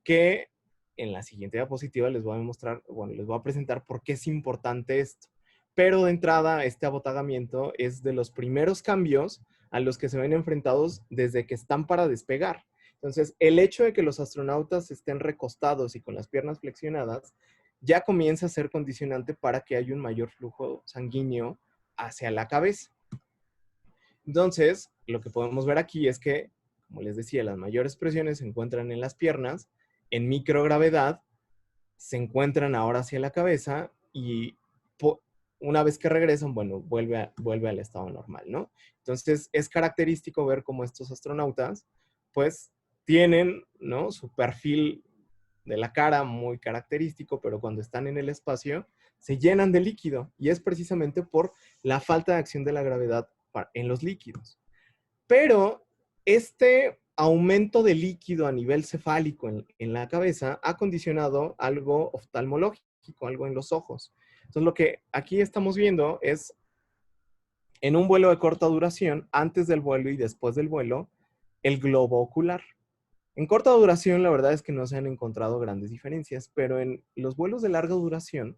que en la siguiente diapositiva les voy a mostrar, bueno, les voy a presentar por qué es importante esto. Pero de entrada, este abotagamiento es de los primeros cambios a los que se ven enfrentados desde que están para despegar. Entonces, el hecho de que los astronautas estén recostados y con las piernas flexionadas ya comienza a ser condicionante para que haya un mayor flujo sanguíneo hacia la cabeza. Entonces, lo que podemos ver aquí es que, como les decía, las mayores presiones se encuentran en las piernas, en microgravedad, se encuentran ahora hacia la cabeza y una vez que regresan, bueno, vuelve al estado normal, ¿no? Entonces, es característico ver cómo estos astronautas, pues, tienen, ¿no? Su perfil de la cara muy característico, pero cuando están en el espacio, se llenan de líquido. Y es precisamente por la falta de acción de la gravedad en los líquidos. Pero este aumento de líquido a nivel cefálico en la cabeza ha condicionado algo oftalmológico, algo en los ojos. Entonces, lo que aquí estamos viendo es, en un vuelo de corta duración, antes del vuelo y después del vuelo, el globo ocular. En corta duración, la verdad es que no se han encontrado grandes diferencias, pero en los vuelos de larga duración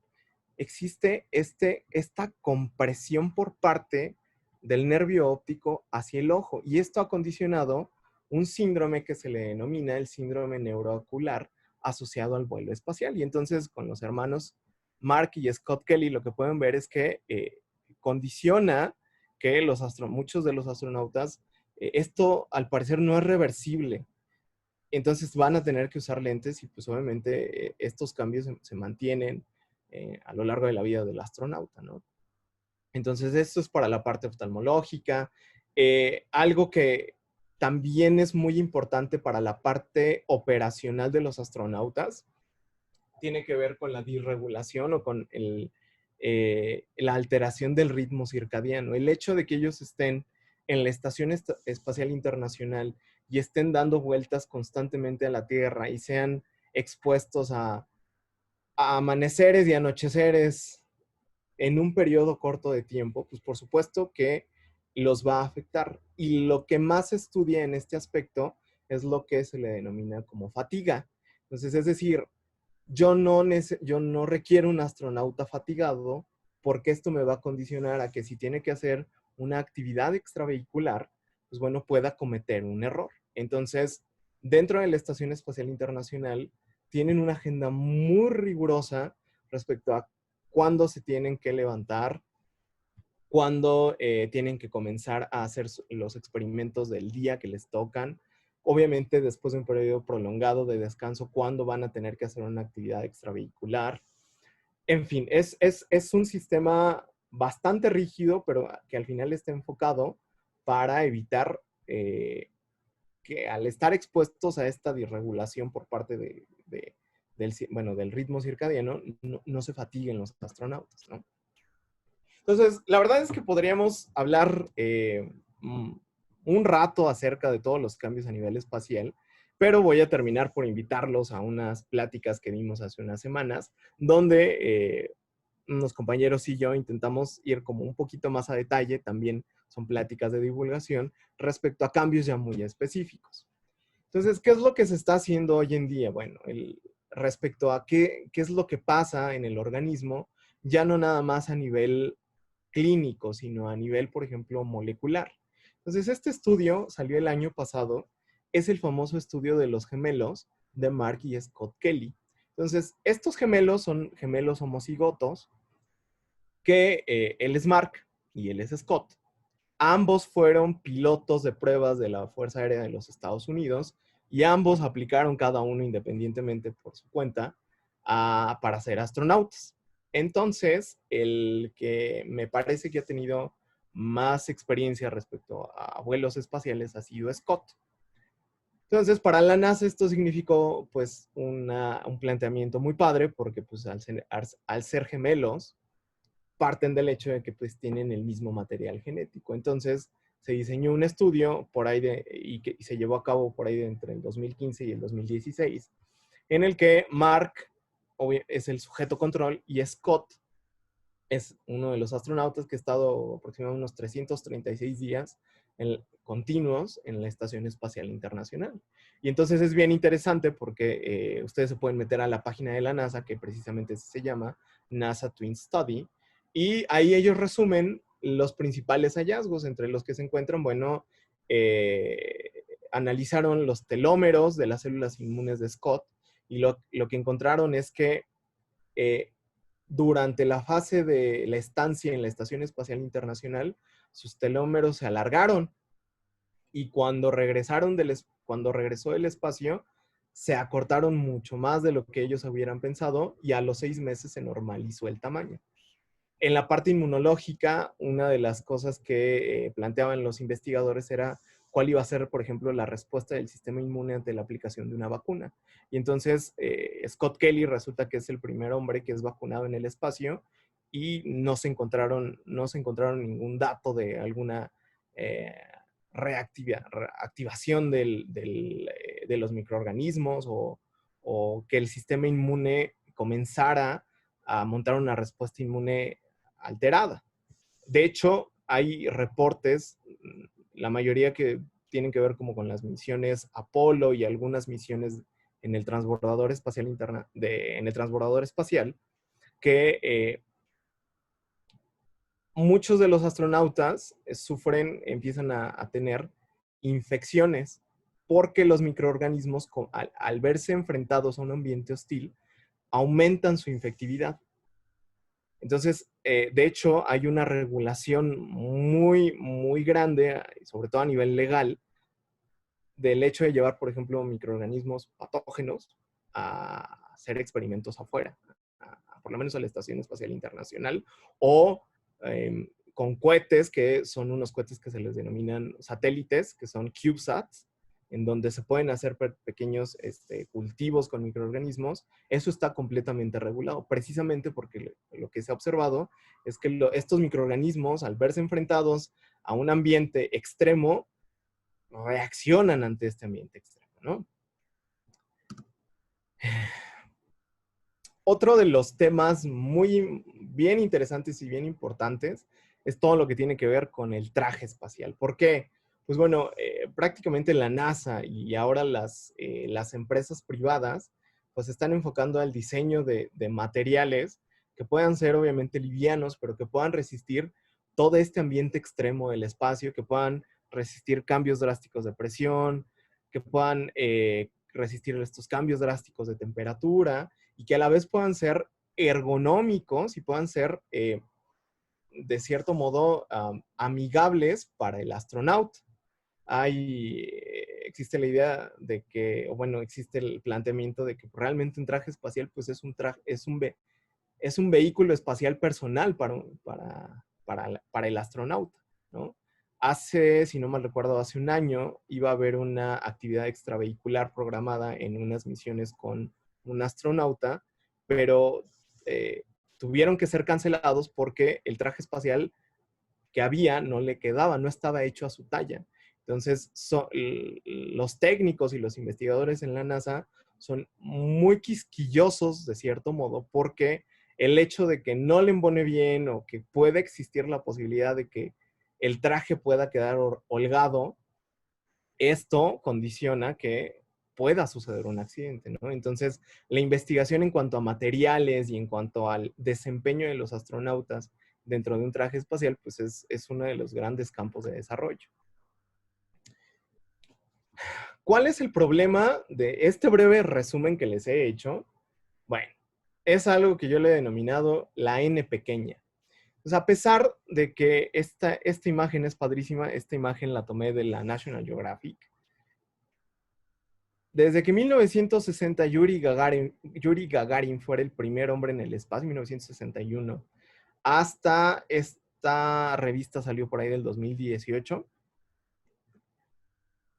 existe esta compresión por parte del nervio óptico hacia el ojo, y esto ha condicionado un síndrome que se le denomina el síndrome neuroocular asociado al vuelo espacial. Y entonces, con los hermanos Mark y Scott Kelly, lo que pueden ver es que condiciona que muchos de los astronautas, esto al parecer no es reversible. Entonces van a tener que usar lentes y pues obviamente estos cambios se mantienen a lo largo de la vida del astronauta, ¿no? Entonces esto es para la parte oftalmológica. Algo que también es muy importante para la parte operacional de los astronautas tiene que ver con la disregulación o con la alteración del ritmo circadiano. El hecho de que ellos estén en la Estación Espacial Internacional y estén dando vueltas constantemente a la Tierra y sean expuestos a amaneceres y anocheceres en un periodo corto de tiempo, pues por supuesto que los va a afectar. Y lo que más se estudia en este aspecto es lo que se le denomina como fatiga. Entonces, es decir, yo no requiero un astronauta fatigado porque esto me va a condicionar a que si tiene que hacer una actividad extravehicular, pues bueno, pueda cometer un error. Entonces, dentro de la Estación Espacial Internacional, tienen una agenda muy rigurosa respecto a cuándo se tienen que levantar, cuándo tienen que comenzar a hacer los experimentos del día que les tocan. Obviamente, después de un periodo prolongado de descanso, cuándo van a tener que hacer una actividad extravehicular. En fin, es un sistema bastante rígido, pero que al final está enfocado para evitar que al estar expuestos a esta disregulación por parte del ritmo circadiano, no se fatiguen los astronautas, ¿no? Entonces, la verdad es que podríamos hablar un rato acerca de todos los cambios a nivel espacial, pero voy a terminar por invitarlos a unas pláticas que dimos hace unas semanas, donde unos compañeros y yo intentamos ir como un poquito más a detalle, también son pláticas de divulgación, respecto a cambios ya muy específicos. Entonces, ¿qué es lo que se está haciendo hoy en día? Bueno, respecto a qué es lo que pasa en el organismo, ya no nada más a nivel clínico, sino a nivel, por ejemplo, molecular. Entonces, este estudio salió el año pasado, es el famoso estudio de los gemelos de Mark y Scott Kelly. Entonces, estos gemelos son gemelos homocigotos, que él es Mark y él es Scott. Ambos fueron pilotos de pruebas de la Fuerza Aérea de los Estados Unidos y ambos aplicaron cada uno independientemente por su cuenta para ser astronautas. Entonces, el que me parece que ha tenido más experiencia respecto a vuelos espaciales ha sido Scott. Entonces, para la NASA esto significó pues un planteamiento muy padre porque pues al ser gemelos parten del hecho de que pues tienen el mismo material genético. Entonces, se diseñó un estudio por ahí y se llevó a cabo por ahí entre el 2015 y el 2016, en el que Mark es el sujeto control y Scott es uno de los astronautas que ha estado aproximadamente unos 336 días continuos en la Estación Espacial Internacional. Y entonces es bien interesante porque ustedes se pueden meter a la página de la NASA, que precisamente se llama NASA Twin Study, y ahí ellos resumen los principales hallazgos, entre los que se encuentran, bueno, analizaron los telómeros de las células inmunes de Scott, y lo que encontraron es que durante la fase de la estancia en la Estación Espacial Internacional, sus telómeros se alargaron, y cuando regresó del espacio, se acortaron mucho más de lo que ellos hubieran pensado, y a los 6 meses se normalizó el tamaño. En la parte inmunológica, una de las cosas que planteaban los investigadores era cuál iba a ser, por ejemplo, la respuesta del sistema inmune ante la aplicación de una vacuna. Y entonces, Scott Kelly resulta que es el primer hombre que es vacunado en el espacio, y no se encontraron ningún dato de alguna activación de los microorganismos o que el sistema inmune comenzara a montar una respuesta inmune alterada. De hecho, hay reportes, la mayoría que tienen que ver como con las misiones Apolo y algunas misiones en el transbordador espacial que muchos de los astronautas empiezan a tener infecciones porque los microorganismos, al verse enfrentados a un ambiente hostil, aumentan su infectividad. Entonces, de hecho, hay una regulación muy, muy grande, sobre todo a nivel legal, del hecho de llevar, por ejemplo, microorganismos patógenos a hacer experimentos afuera, por lo menos a la Estación Espacial Internacional, o con cohetes, que son unos cohetes que se les denominan satélites, que son CubeSats, en donde se pueden hacer pequeños cultivos con microorganismos. Eso está completamente regulado, precisamente porque lo que se ha observado es que estos microorganismos, al verse enfrentados a un ambiente extremo, reaccionan ante este ambiente extremo, ¿no? Otro de los temas muy bien interesantes y bien importantes es todo lo que tiene que ver con el traje espacial. ¿Por qué? Pues bueno, prácticamente la NASA y ahora las empresas privadas pues están enfocando al diseño de materiales que puedan ser obviamente livianos, pero que puedan resistir todo este ambiente extremo del espacio, que puedan resistir cambios drásticos de presión, que puedan resistir estos cambios drásticos de temperatura, y que a la vez puedan ser ergonómicos y puedan ser, de cierto modo, amigables para el astronauta. Existe la idea de que, o bueno, existe el planteamiento de que realmente un traje espacial pues es un vehículo espacial personal para el astronauta, ¿no? Si no mal recuerdo, hace un año iba a haber una actividad extravehicular programada en unas misiones con un astronauta, pero tuvieron que ser cancelados porque el traje espacial que había no le quedaba, no estaba hecho a su talla. Entonces, los técnicos y los investigadores en la NASA son muy quisquillosos, de cierto modo, porque el hecho de que no le embone bien o que pueda existir la posibilidad de que el traje pueda quedar holgado, esto condiciona que pueda suceder un accidente, ¿no? Entonces, la investigación en cuanto a materiales y en cuanto al desempeño de los astronautas dentro de un traje espacial, pues es uno de los grandes campos de desarrollo. ¿Cuál es el problema de este breve resumen que les he hecho? Bueno, es algo que yo le he denominado la N pequeña. Pues a pesar de que esta imagen es padrísima, esta imagen la tomé de la National Geographic, Desde que 1960 Yuri Gagarin fuera el primer hombre en el espacio, 1961, hasta esta revista salió por ahí del 2018,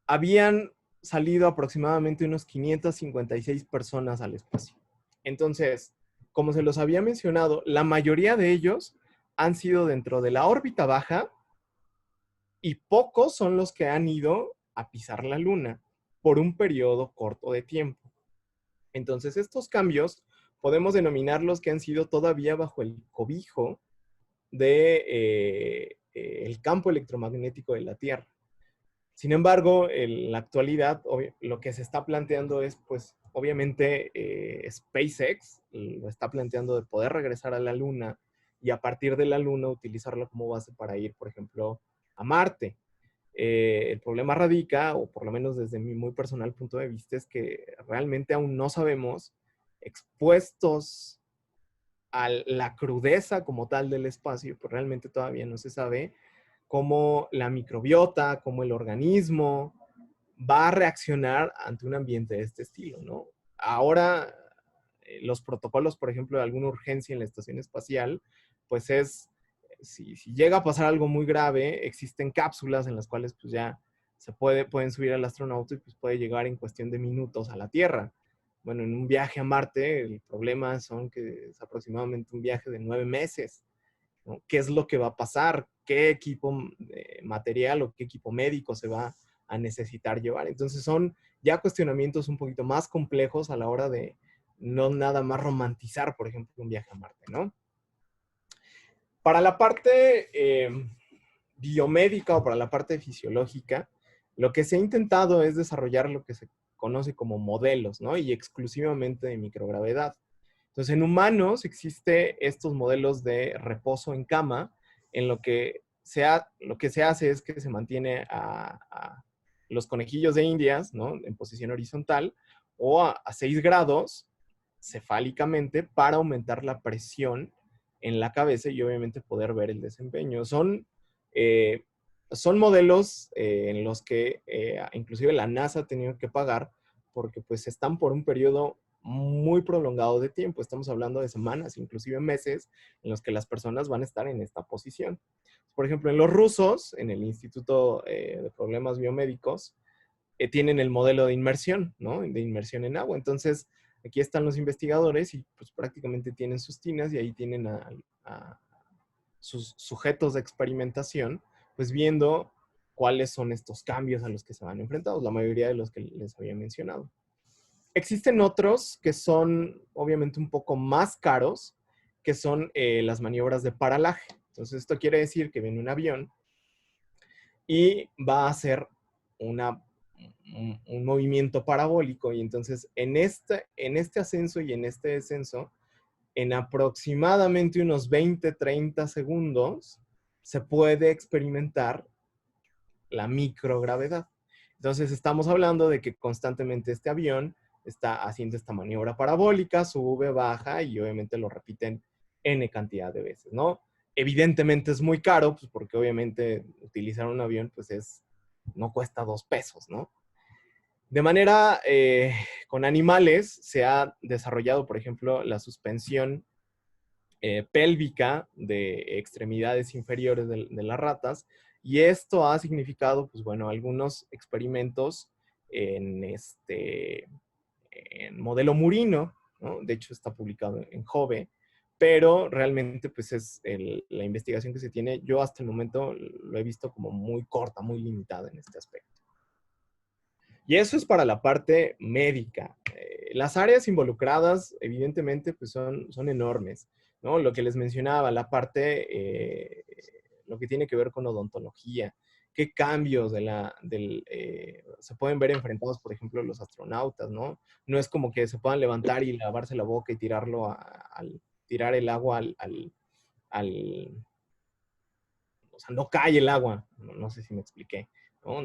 habían salido aproximadamente unos 556 personas al espacio. Entonces, como se los había mencionado, la mayoría de ellos han sido dentro de la órbita baja y pocos son los que han ido a pisar la Luna por un periodo corto de tiempo. Entonces, estos cambios podemos denominarlos que han sido todavía bajo el cobijo de el campo electromagnético de la Tierra. Sin embargo, en la actualidad, lo que se está planteando es, pues, obviamente, SpaceX lo está planteando de poder regresar a la Luna y a partir de la Luna utilizarla como base para ir, por ejemplo, a Marte. El problema radica, o por lo menos desde mi muy personal punto de vista, es que realmente aún no sabemos, expuestos a la crudeza como tal del espacio, pues realmente todavía no se sabe cómo la microbiota, cómo el organismo va a reaccionar ante un ambiente de este estilo, ¿no? Ahora, los protocolos, por ejemplo, de alguna urgencia en la estación espacial, pues es, si llega a pasar algo muy grave, existen cápsulas en las cuales pues ya pueden subir al astronauta y pues puede llegar en cuestión de minutos a la Tierra. Bueno, en un viaje a Marte, el problema son que es aproximadamente un viaje de 9 meses, ¿no? ¿Qué es lo que va a pasar? ¿Qué equipo material o qué equipo médico se va a necesitar llevar? Entonces son ya cuestionamientos un poquito más complejos a la hora de no nada más romantizar, por ejemplo, un viaje a Marte, ¿no? Para la parte biomédica o para la parte fisiológica, lo que se ha intentado es desarrollar lo que se conoce como modelos, ¿no? Y exclusivamente de microgravedad. Entonces, en humanos existen estos modelos de reposo en cama, en lo que se hace es que se mantiene a los conejillos de Indias, ¿no? En posición horizontal o a 6 grados cefálicamente para aumentar la presión en la cabeza y obviamente poder ver el desempeño. Son modelos en los que inclusive la NASA ha tenido que pagar porque pues están por un periodo muy prolongado de tiempo. Estamos hablando de semanas, inclusive meses, en los que las personas van a estar en esta posición. Por ejemplo, en los rusos, en el Instituto de Problemas Biomédicos, tienen el modelo de inmersión, ¿no? De inmersión en agua. Entonces, aquí están los investigadores y pues prácticamente tienen sus tinas y ahí tienen a sus sujetos de experimentación, pues viendo cuáles son estos cambios a los que se van enfrentados, la mayoría de los que les había mencionado. Existen otros que son obviamente un poco más caros, que son las maniobras de paralaje. Entonces, esto quiere decir que viene un avión y va a hacer un movimiento parabólico y entonces en este ascenso y en este descenso, en aproximadamente unos 20-30 segundos, se puede experimentar la microgravedad. Entonces estamos hablando de que constantemente este avión está haciendo esta maniobra parabólica, sube, baja y obviamente lo repiten N cantidad de veces, ¿no? Evidentemente es muy caro, pues porque obviamente utilizar un avión pues no cuesta 2 pesos, ¿no? De manera, con animales se ha desarrollado, por ejemplo, la suspensión pélvica de extremidades inferiores de las ratas, y esto ha significado, pues bueno, algunos experimentos en modelo murino, ¿no? De hecho está publicado en Jove, pero realmente pues es la investigación que se tiene, yo hasta el momento lo he visto como muy corta, muy limitada en este aspecto. Y eso es para la parte médica. Las áreas involucradas, evidentemente, pues son enormes, ¿no? Lo que les mencionaba, la parte, lo que tiene que ver con odontología, qué cambios se pueden ver enfrentados, por ejemplo, los astronautas, ¿no? No es como que se puedan levantar y lavarse la boca y tirarlo tirar el agua o sea, no cae el agua, no sé si me expliqué, ¿no?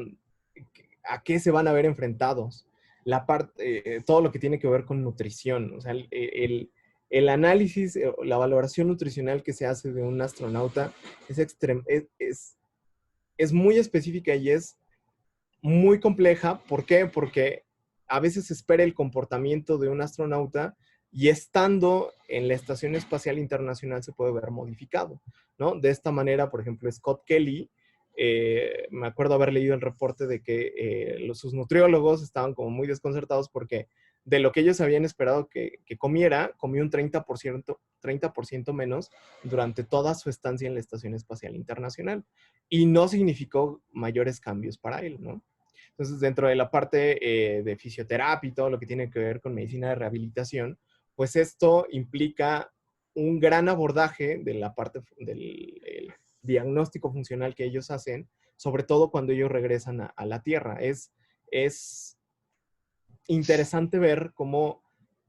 ¿A qué se van a ver enfrentados? Todo lo que tiene que ver con nutrición, o sea, el análisis, la valoración nutricional que se hace de un astronauta es muy específica y es muy compleja. ¿Por qué? Porque a veces se espera el comportamiento de un astronauta y estando en la Estación Espacial Internacional se puede ver modificado, ¿no? De esta manera, por ejemplo, Scott Kelly, me acuerdo haber leído el reporte de que sus nutriólogos estaban como muy desconcertados porque de lo que ellos habían esperado que comiera, comió un 30% menos durante toda su estancia en la Estación Espacial Internacional. Y no significó mayores cambios para él, ¿no? Entonces, dentro de la parte de fisioterapia y todo lo que tiene que ver con medicina de rehabilitación, pues esto implica un gran abordaje de la parte del diagnóstico funcional que ellos hacen, sobre todo cuando ellos regresan a la Tierra. Es interesante ver cómo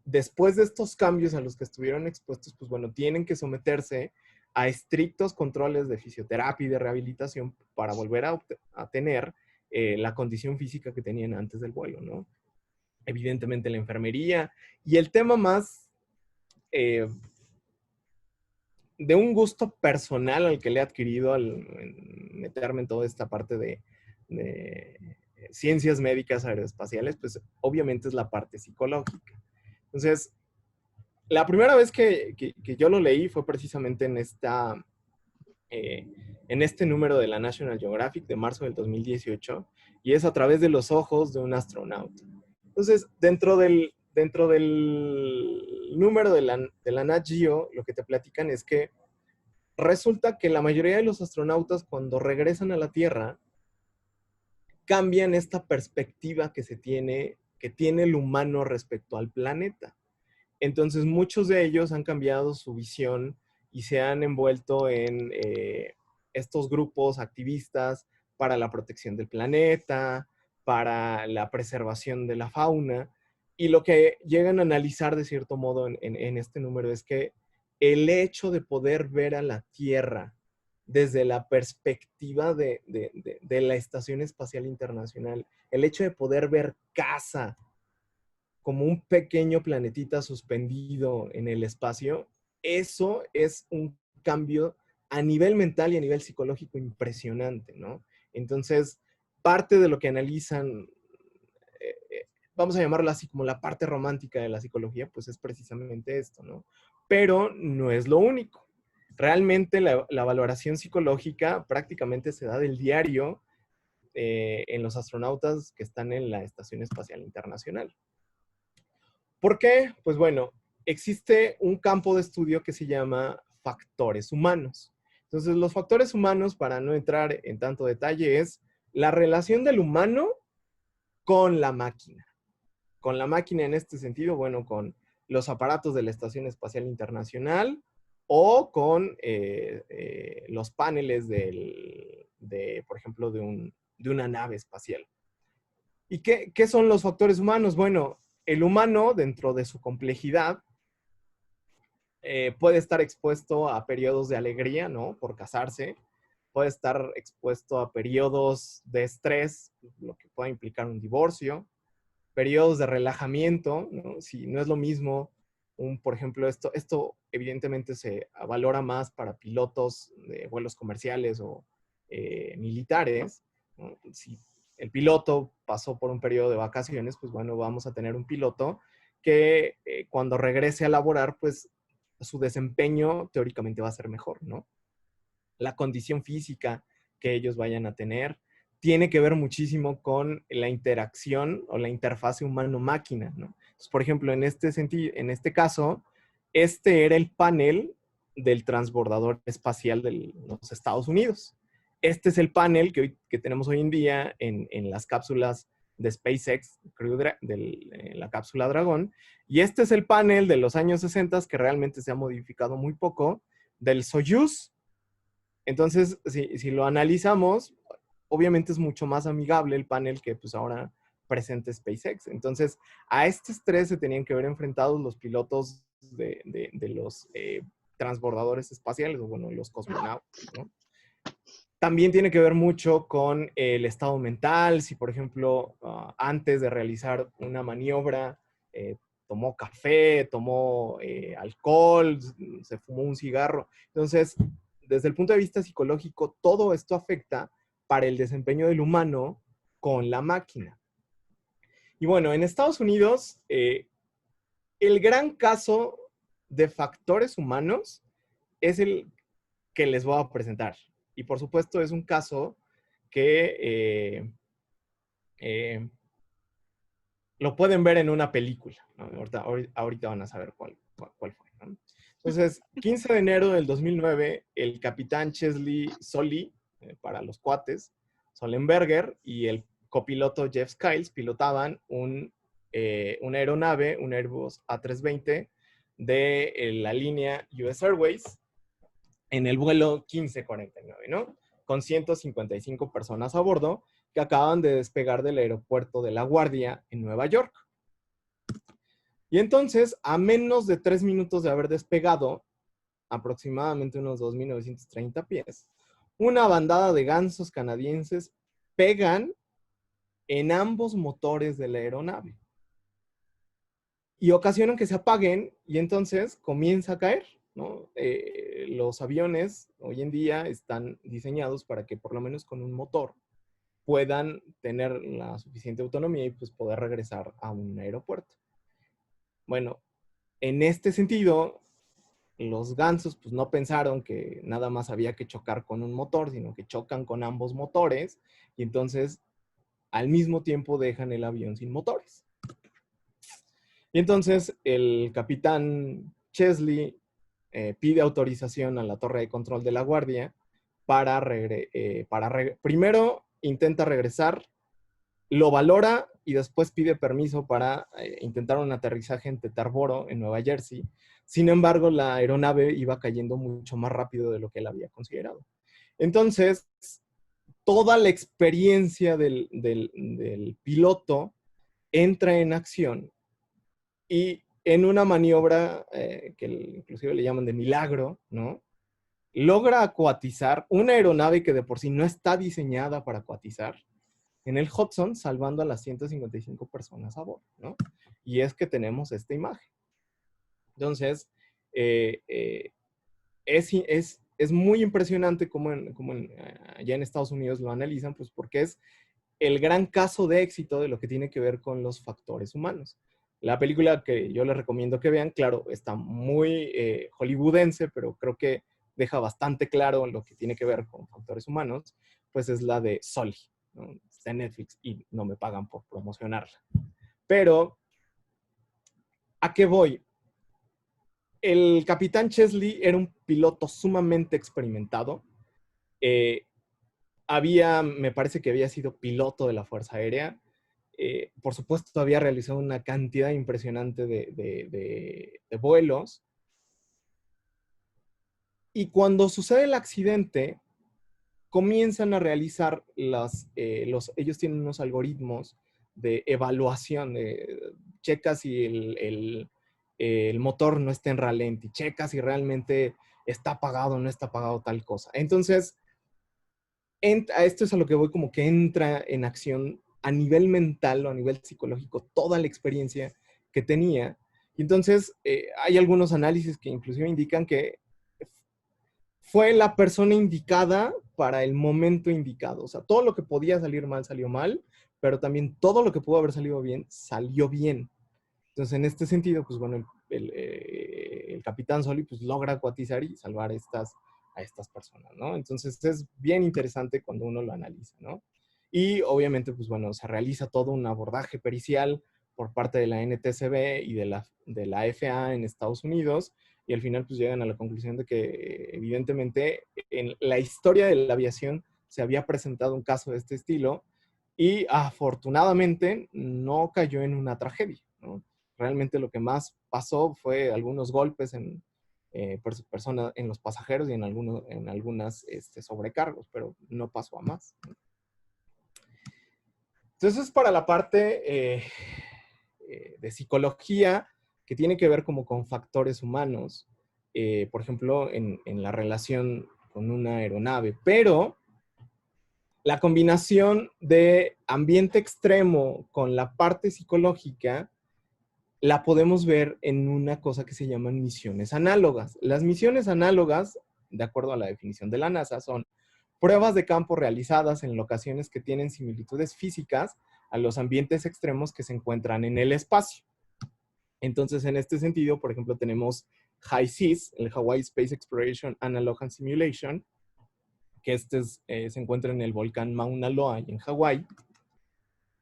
después de estos cambios a los que estuvieron expuestos, pues bueno, tienen que someterse a estrictos controles de fisioterapia y de rehabilitación para volver a tener la condición física que tenían antes del vuelo, ¿no? Evidentemente la enfermería. Y el tema más de un gusto personal al que le he adquirido al meterme en toda esta parte de ciencias médicas aeroespaciales, pues obviamente es la parte psicológica. Entonces, la primera vez que yo lo leí fue precisamente en este número de la National Geographic de marzo del 2018, y es a través de los ojos de un astronauta. Entonces, dentro del número de la Nat Geo, lo que te platican es que resulta que la mayoría de los astronautas cuando regresan a la Tierra cambian esta perspectiva que tiene el humano respecto al planeta. Entonces, muchos de ellos han cambiado su visión y se han envuelto en estos grupos activistas para la protección del planeta, para la preservación de la fauna. Y lo que llegan a analizar de cierto modo en este número es que el hecho de poder ver a la Tierra desde la perspectiva de la Estación Espacial Internacional, el hecho de poder ver casa como un pequeño planetita suspendido en el espacio, eso es un cambio a nivel mental y a nivel psicológico impresionante, ¿no? Entonces, parte de lo que analizan, vamos a llamarlo así como la parte romántica de la psicología, pues es precisamente esto, ¿no? Pero no es lo único. Realmente la valoración psicológica prácticamente se da del diario en los astronautas que están en la Estación Espacial Internacional. ¿Por qué? Pues bueno, existe un campo de estudio que se llama factores humanos. Entonces, los factores humanos, para no entrar en tanto detalle, es la relación del humano con la máquina. Con la máquina en este sentido, bueno, con los aparatos de la Estación Espacial Internacional o con los paneles por ejemplo, de una nave espacial. ¿Y qué son los factores humanos? Bueno, el humano, dentro de su complejidad, puede estar expuesto a periodos de alegría, ¿no? Por casarse. Puede estar expuesto a periodos de estrés, lo que pueda implicar un divorcio. Periodos de relajamiento, ¿no? Si no es lo mismo, por ejemplo, esto evidentemente se valora más para pilotos de vuelos comerciales o militares, ¿no? Si el piloto pasó por un periodo de vacaciones, pues bueno, vamos a tener un piloto que cuando regrese a laborar, pues su desempeño teóricamente va a ser mejor, ¿no? La condición física que ellos vayan a tener tiene que ver muchísimo con la interacción o la interfase humano-máquina, ¿no? Entonces, por ejemplo, en este caso, este era el panel del transbordador espacial de los Estados Unidos. Este es el panel que tenemos hoy en día en las cápsulas de SpaceX, la cápsula Dragón. Y este es el panel de los años 60 que realmente se ha modificado muy poco, del Soyuz. Entonces, si lo analizamos, obviamente es mucho más amigable el panel que pues ahora presenta SpaceX. Entonces, a este estrés se tenían que ver enfrentados los pilotos de los transbordadores espaciales, o bueno, los cosmonautas, ¿no? También tiene que ver mucho con el estado mental. Si, por ejemplo, antes de realizar una maniobra, tomó café, tomó alcohol, se fumó un cigarro. Entonces, desde el punto de vista psicológico, todo esto afecta para el desempeño del humano con la máquina. Y bueno, en Estados Unidos, el gran caso de factores humanos es el que les voy a presentar. Y por supuesto es un caso que lo pueden ver en una película, ¿no? Ahorita van a saber cuál fue, ¿no? Entonces, 15 de enero del 2009, el capitán Chesley Sully, para los cuates, Sullenberger, y el copiloto Jeff Skiles pilotaban una aeronave, un Airbus A320 de la línea US Airways en el vuelo 1549, ¿no? Con 155 personas a bordo que acaban de despegar del aeropuerto de La Guardia en Nueva York. Y entonces, a menos de 3 minutos de haber despegado, aproximadamente unos 2.930 pies, una bandada de gansos canadienses pegan en ambos motores de la aeronave y ocasionan que se apaguen y entonces comienza a caer, ¿no? Los aviones hoy en día están diseñados para que por lo menos con un motor puedan tener la suficiente autonomía y pues poder regresar a un aeropuerto. Bueno, en este sentido, los gansos pues no pensaron que nada más había que chocar con un motor, sino que chocan con ambos motores y entonces al mismo tiempo dejan el avión sin motores. Y entonces el capitán Chesley pide autorización a la torre de control de La Guardia para primero intenta regresar, lo valora y después pide permiso para intentar un aterrizaje en Teterboro, en Nueva Jersey. Sin embargo, la aeronave iba cayendo mucho más rápido de lo que él había considerado. Entonces, toda la experiencia del piloto entra en acción y en una maniobra que inclusive le llaman de milagro, ¿no? Logra acuatizar una aeronave que de por sí no está diseñada para acuatizar en el Hudson, salvando a las 155 personas a bordo, ¿no? Y es que tenemos esta imagen. Entonces, es muy impresionante cómo allá en Estados Unidos lo analizan, pues porque es el gran caso de éxito de lo que tiene que ver con los factores humanos. La película que yo les recomiendo que vean, claro, está muy hollywoodense, pero creo que deja bastante claro lo que tiene que ver con factores humanos, pues es la de Sully, ¿no? Está en Netflix y no me pagan por promocionarla. Pero, ¿a qué voy? El capitán Chesley era un piloto sumamente experimentado. Me parece que había sido piloto de la Fuerza Aérea. Por supuesto, había realizado una cantidad impresionante de vuelos. Y cuando sucede el accidente, comienzan a realizar ellos tienen unos algoritmos de evaluación, checa si el motor no está en ralenti, checa si realmente está apagado o no está apagado tal cosa. Entonces, esto es a lo que voy, como que entra en acción a nivel mental o a nivel psicológico toda la experiencia que tenía. Y entonces, hay algunos análisis que inclusive indican que fue la persona indicada para el momento indicado. O sea, todo lo que podía salir mal, salió mal, pero también todo lo que pudo haber salido bien, salió bien. Entonces, en este sentido, pues bueno, el capitán Sully pues logra acuatizar y salvar a estas personas, ¿no? Entonces, es bien interesante cuando uno lo analiza, ¿no? Y obviamente, pues bueno, se realiza todo un abordaje pericial por parte de la NTSB y de la FAA en Estados Unidos, y al final pues llegan a la conclusión de que evidentemente en la historia de la aviación se había presentado un caso de este estilo y afortunadamente no cayó en una tragedia, ¿no? Realmente lo que más pasó fue algunos golpes en personas, en los pasajeros y en algunas sobrecargos, pero no pasó a más. Entonces, para la parte de psicología, que tiene que ver como con factores humanos, por ejemplo, en la relación con una aeronave, pero la combinación de ambiente extremo con la parte psicológica la podemos ver en una cosa que se llaman misiones análogas. Las misiones análogas, de acuerdo a la definición de la NASA, son pruebas de campo realizadas en locaciones que tienen similitudes físicas a los ambientes extremos que se encuentran en el espacio. Entonces, en este sentido, por ejemplo, tenemos HI-SEAS, el Hawaii Space Exploration Analog and Simulation, que se encuentra en el volcán Mauna Loa, en Hawái.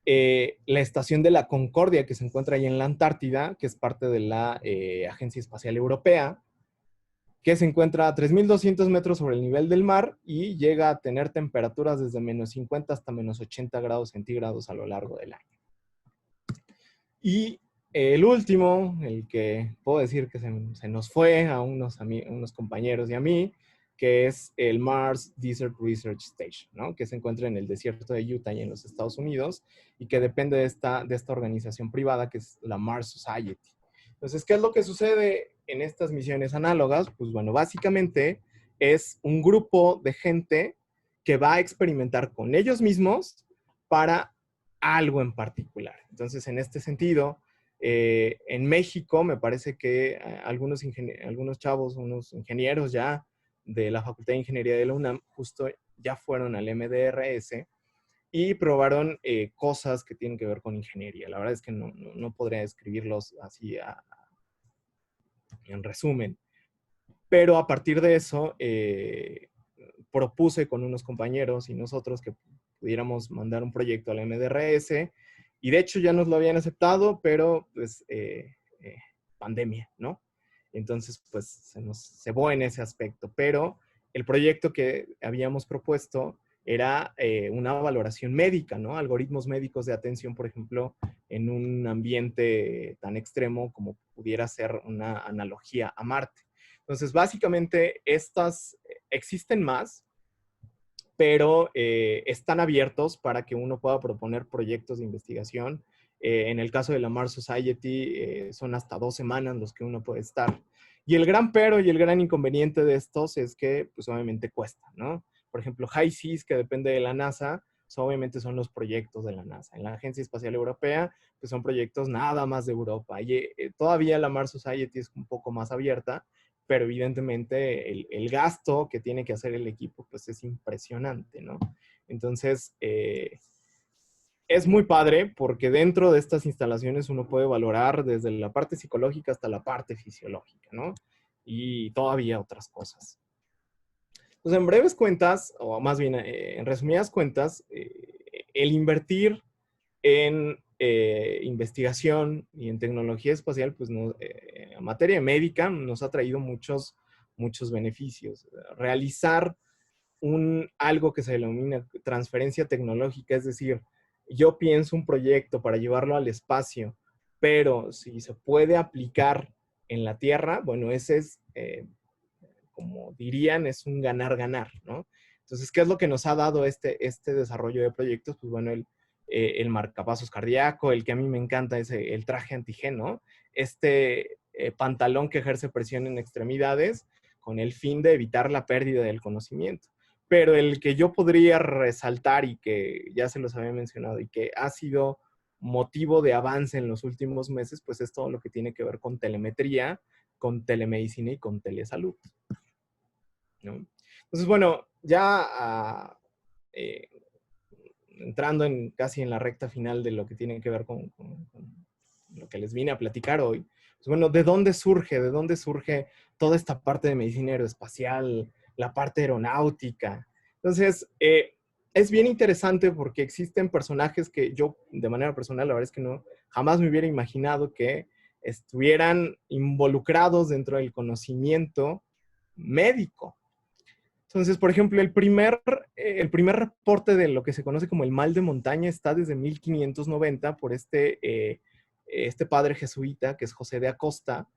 La estación de la Concordia, que se encuentra ahí en la Antártida, que es parte de la Agencia Espacial Europea, que se encuentra a 3.200 metros sobre el nivel del mar y llega a tener temperaturas desde menos 50 hasta menos 80 grados centígrados a lo largo del año. Y el último, el que puedo decir que se nos fue a unos compañeros y a mí, que es el Mars Desert Research Station, ¿no? Que se encuentra en el desierto de Utah y en los Estados Unidos y que depende de esta organización privada que es la Mars Society. Entonces, ¿qué es lo que sucede en estas misiones análogas? Pues bueno, básicamente es un grupo de gente que va a experimentar con ellos mismos para algo en particular. Entonces, en este sentido, en México me parece que algunos chavos, unos ingenieros ya de la Facultad de Ingeniería de la UNAM, justo ya fueron al MDRS y probaron cosas que tienen que ver con ingeniería. La verdad es que no podría describirlos así en resumen. Pero a partir de eso, propuse con unos compañeros y nosotros que pudiéramos mandar un proyecto al MDRS, y de hecho ya nos lo habían aceptado, pero pues pandemia, ¿no? Entonces, pues se nos cebó en ese aspecto. Pero el proyecto que habíamos propuesto era una valoración médica, ¿no? Algoritmos médicos de atención, por ejemplo, en un ambiente tan extremo como pudiera ser una analogía a Marte. Entonces, básicamente, estas existen más, pero están abiertos para que uno pueda proponer proyectos de investigación. En el caso de la Mars Society, son hasta 2 semanas los que uno puede estar. Y el gran pero y el gran inconveniente de estos es que, pues obviamente cuesta, ¿no? Por ejemplo, HI-SEAS, que depende de la NASA, pues, obviamente son los proyectos de la NASA. En la Agencia Espacial Europea, pues son proyectos nada más de Europa. Y todavía la Mars Society es un poco más abierta, pero evidentemente el gasto que tiene que hacer el equipo, pues es impresionante, ¿no? Entonces, es muy padre porque dentro de estas instalaciones uno puede valorar desde la parte psicológica hasta la parte fisiológica, ¿no? Y todavía otras cosas. Entonces, en breves cuentas, o más bien en resumidas cuentas, el invertir en investigación y en tecnología espacial, pues en materia médica nos ha traído muchos beneficios. Realizar algo que se denomina transferencia tecnológica, es decir, yo pienso un proyecto para llevarlo al espacio, pero si se puede aplicar en la Tierra, bueno, ese es, como dirían, es un ganar-ganar, ¿no? Entonces, ¿qué es lo que nos ha dado este desarrollo de proyectos? Pues bueno, el marcapasos cardíaco, el que a mí me encanta es el traje antigeno, pantalón que ejerce presión en extremidades con el fin de evitar la pérdida del conocimiento. Pero el que yo podría resaltar y que ya se los había mencionado y que ha sido motivo de avance en los últimos meses, pues es todo lo que tiene que ver con telemetría, con telemedicina y con telesalud, ¿no? Entonces, bueno, ya entrando casi en la recta final de lo que tiene que ver con lo que les vine a platicar hoy, pues bueno, ¿de dónde surge toda esta parte de medicina aeroespacial, la parte aeronáutica? Entonces, es bien interesante porque existen personajes que yo, de manera personal, la verdad es que jamás me hubiera imaginado que estuvieran involucrados dentro del conocimiento médico. Entonces, por ejemplo, el primer reporte de lo que se conoce como el mal de montaña está desde 1590 por este padre jesuita, que es José de Acosta,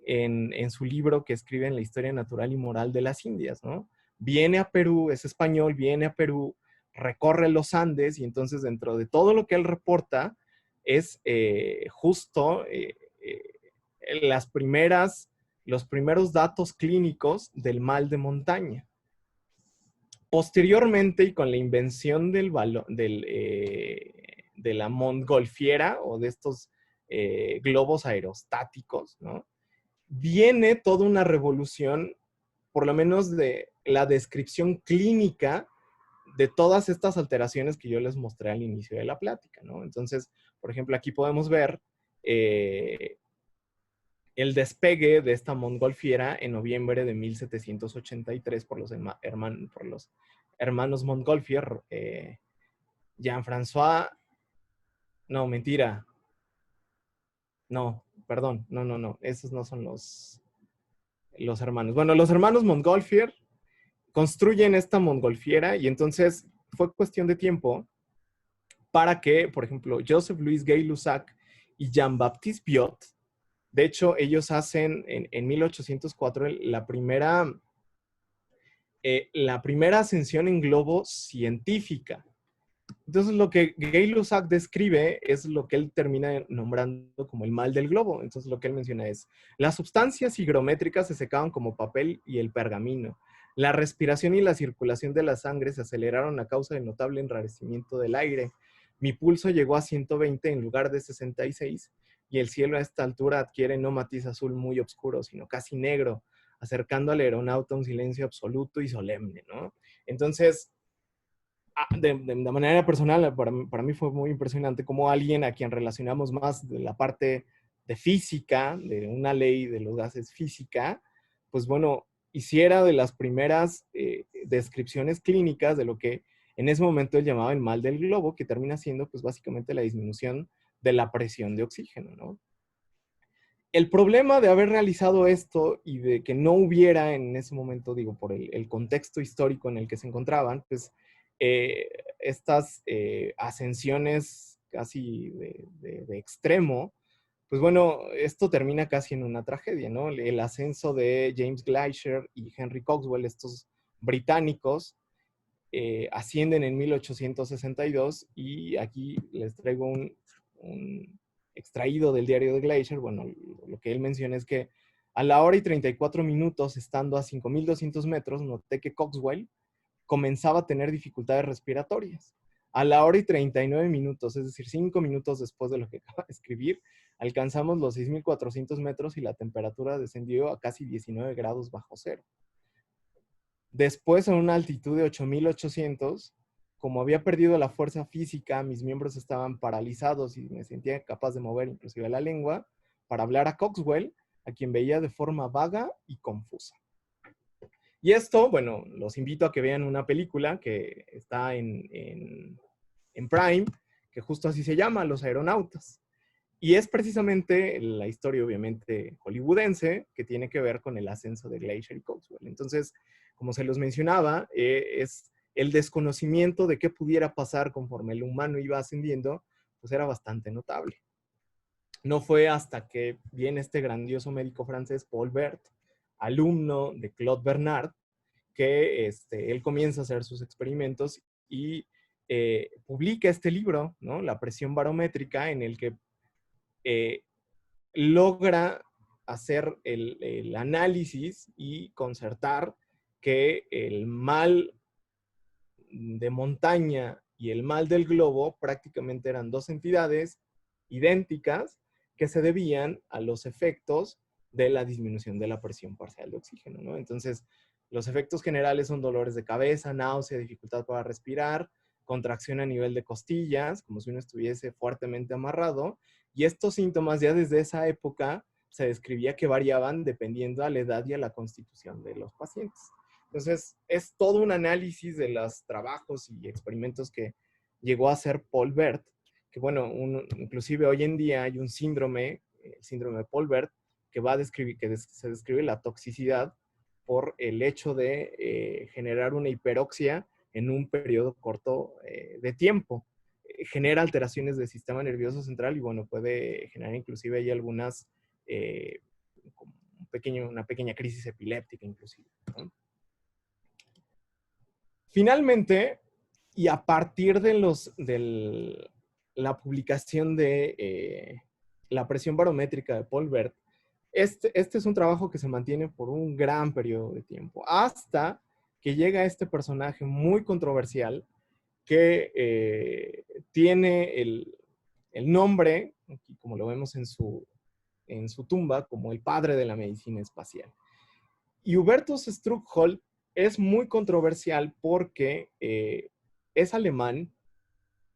en su libro que escribe en la historia natural y moral de las Indias, ¿no? Viene a Perú, es español, viene a Perú, recorre los Andes y entonces dentro de todo lo que él reporta es justo los primeros datos clínicos del mal de montaña. Posteriormente, y con la invención de la montgolfiera o de estos globos aerostáticos, ¿no? Viene toda una revolución, por lo menos de la descripción clínica de todas estas alteraciones que yo les mostré al inicio de la plática, ¿no? Entonces, por ejemplo, aquí podemos ver el despegue de esta montgolfiera en noviembre de 1783 por los hermanos Montgolfier, Jean-François, no, mentira, no, perdón, no, esos no son los hermanos. Bueno, los hermanos Montgolfier construyen esta montgolfiera y entonces fue cuestión de tiempo para que, por ejemplo, Joseph Louis Gay-Lussac y Jean-Baptiste Biot, de hecho, ellos hacen en 1804 la primera ascensión en globo científica. Entonces, lo que Gay-Lussac describe es lo que él termina nombrando como el mal del globo. Entonces, lo que él menciona es, las sustancias higrométricas se secaban como papel y el pergamino. La respiración y la circulación de la sangre se aceleraron a causa del notable enrarecimiento del aire. Mi pulso llegó a 120 en lugar de 66 y el cielo a esta altura adquiere no matiz azul muy oscuro, sino casi negro, acercando al aeronauta un silencio absoluto y solemne, ¿no? Entonces, de manera personal, para mí fue muy impresionante cómo alguien a quien relacionamos más de la parte de física, de una ley de los gases física, pues bueno, hiciera de las primeras descripciones clínicas de lo que en ese momento él llamaba el mal del globo, que termina siendo pues básicamente la disminución de la presión de oxígeno, ¿no? El problema de haber realizado esto y de que no hubiera en ese momento, digo, por el contexto histórico en el que se encontraban, pues estas ascensiones casi de extremo, pues bueno, esto termina casi en una tragedia, ¿no? El ascenso de James Glaisher y Henry Cogswell, estos británicos, ascienden en 1862 y aquí les traigo un extraído del diario de Glaisher. Bueno, lo que él menciona es que a la hora y 34 minutos, estando a 5,200 metros, noté que Cogswell comenzaba a tener dificultades respiratorias. A la hora y 39 minutos, es decir, 5 minutos después de lo que acaba de escribir, alcanzamos los 6,400 metros y la temperatura descendió a casi 19 grados bajo cero. Después, a una altitud de 8,800, como había perdido la fuerza física, mis miembros estaban paralizados y me sentía capaz de mover inclusive la lengua para hablar a Cogswell, a quien veía de forma vaga y confusa. Y esto, bueno, los invito a que vean una película que está en Prime, que justo así se llama, Los Aeronautas. Y es precisamente la historia, obviamente, hollywoodense, que tiene que ver con el ascenso de Glaisher y Cogswell. Entonces, como se los mencionaba, es el desconocimiento de qué pudiera pasar conforme el humano iba ascendiendo, pues era bastante notable. No fue hasta que viene este grandioso médico francés, Paul Bert, alumno de Claude Bernard, que él comienza a hacer sus experimentos y publica este libro, ¿no? La presión barométrica, en el que logra hacer el análisis y concertar que el mal de montaña y el mal del globo prácticamente eran dos entidades idénticas que se debían a los efectos de la disminución de la presión parcial de oxígeno, ¿no? Entonces, los efectos generales son dolores de cabeza, náusea, dificultad para respirar, contracción a nivel de costillas, como si uno estuviese fuertemente amarrado, y estos síntomas ya desde esa época se describía que variaban dependiendo a la edad y a la constitución de los pacientes. Entonces, es todo un análisis de los trabajos y experimentos que llegó a hacer Paul Bert, que bueno, inclusive hoy en día hay un síndrome, el síndrome de Paul Bert, que va a describir, se describe la toxicidad por el hecho de generar una hiperoxia en un periodo corto de tiempo. Genera alteraciones del sistema nervioso central y bueno, puede generar inclusive ahí algunas, una pequeña crisis epiléptica inclusive, ¿no? Finalmente, y a partir de la publicación de la presión barométrica de Paul Bert, este es un trabajo que se mantiene por un gran periodo de tiempo, hasta que llega este personaje muy controversial que tiene el nombre, aquí como lo vemos en su tumba, como el padre de la medicina espacial. Y Hubertus Struckholt es muy controversial porque es alemán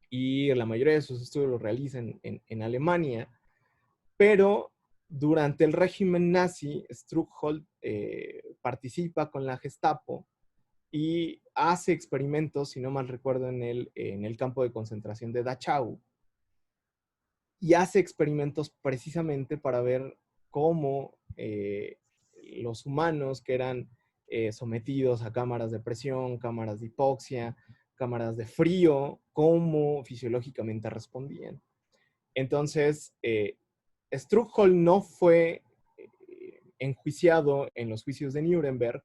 y la mayoría de sus estudios los realiza en Alemania, pero durante el régimen nazi, Struckhold participa con la Gestapo y hace experimentos, si no mal recuerdo, en el campo de concentración de Dachau, y hace experimentos precisamente para ver cómo los humanos que eran sometidos a cámaras de presión, cámaras de hipoxia, cámaras de frío, cómo fisiológicamente respondían. Entonces, Struckhold no fue enjuiciado en los juicios de Nuremberg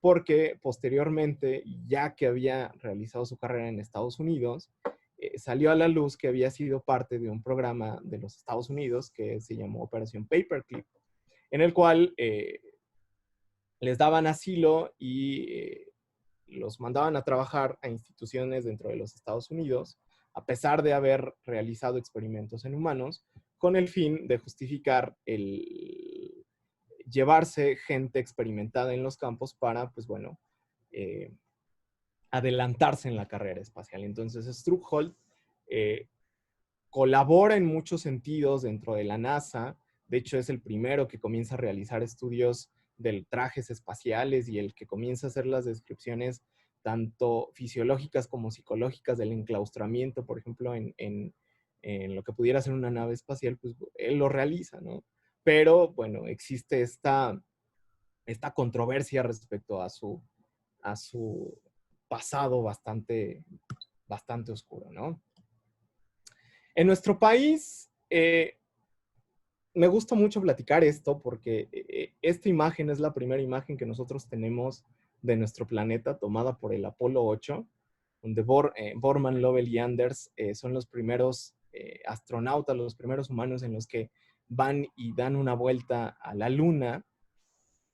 porque posteriormente, ya que había realizado su carrera en Estados Unidos, salió a la luz que había sido parte de un programa de los Estados Unidos que se llamó Operación Paperclip, en el cual les daban asilo y los mandaban a trabajar a instituciones dentro de los Estados Unidos, a pesar de haber realizado experimentos en humanos, con el fin de justificar el llevarse gente experimentada en los campos para, pues bueno, adelantarse en la carrera espacial. Entonces, Struckhold colabora en muchos sentidos dentro de la NASA. De hecho, es el primero que comienza a realizar estudios de trajes espaciales y el que comienza a hacer las descripciones tanto fisiológicas como psicológicas del enclaustramiento, por ejemplo, en lo que pudiera ser una nave espacial, pues él lo realiza, ¿no? Pero, bueno, existe esta controversia respecto a su pasado bastante oscuro, ¿no? En nuestro país, me gusta mucho platicar esto porque esta imagen es la primera imagen que nosotros tenemos de nuestro planeta tomada por el Apolo 8, donde Borman, Lovell y Anders son los primeros astronautas, los primeros humanos en los que van y dan una vuelta a la Luna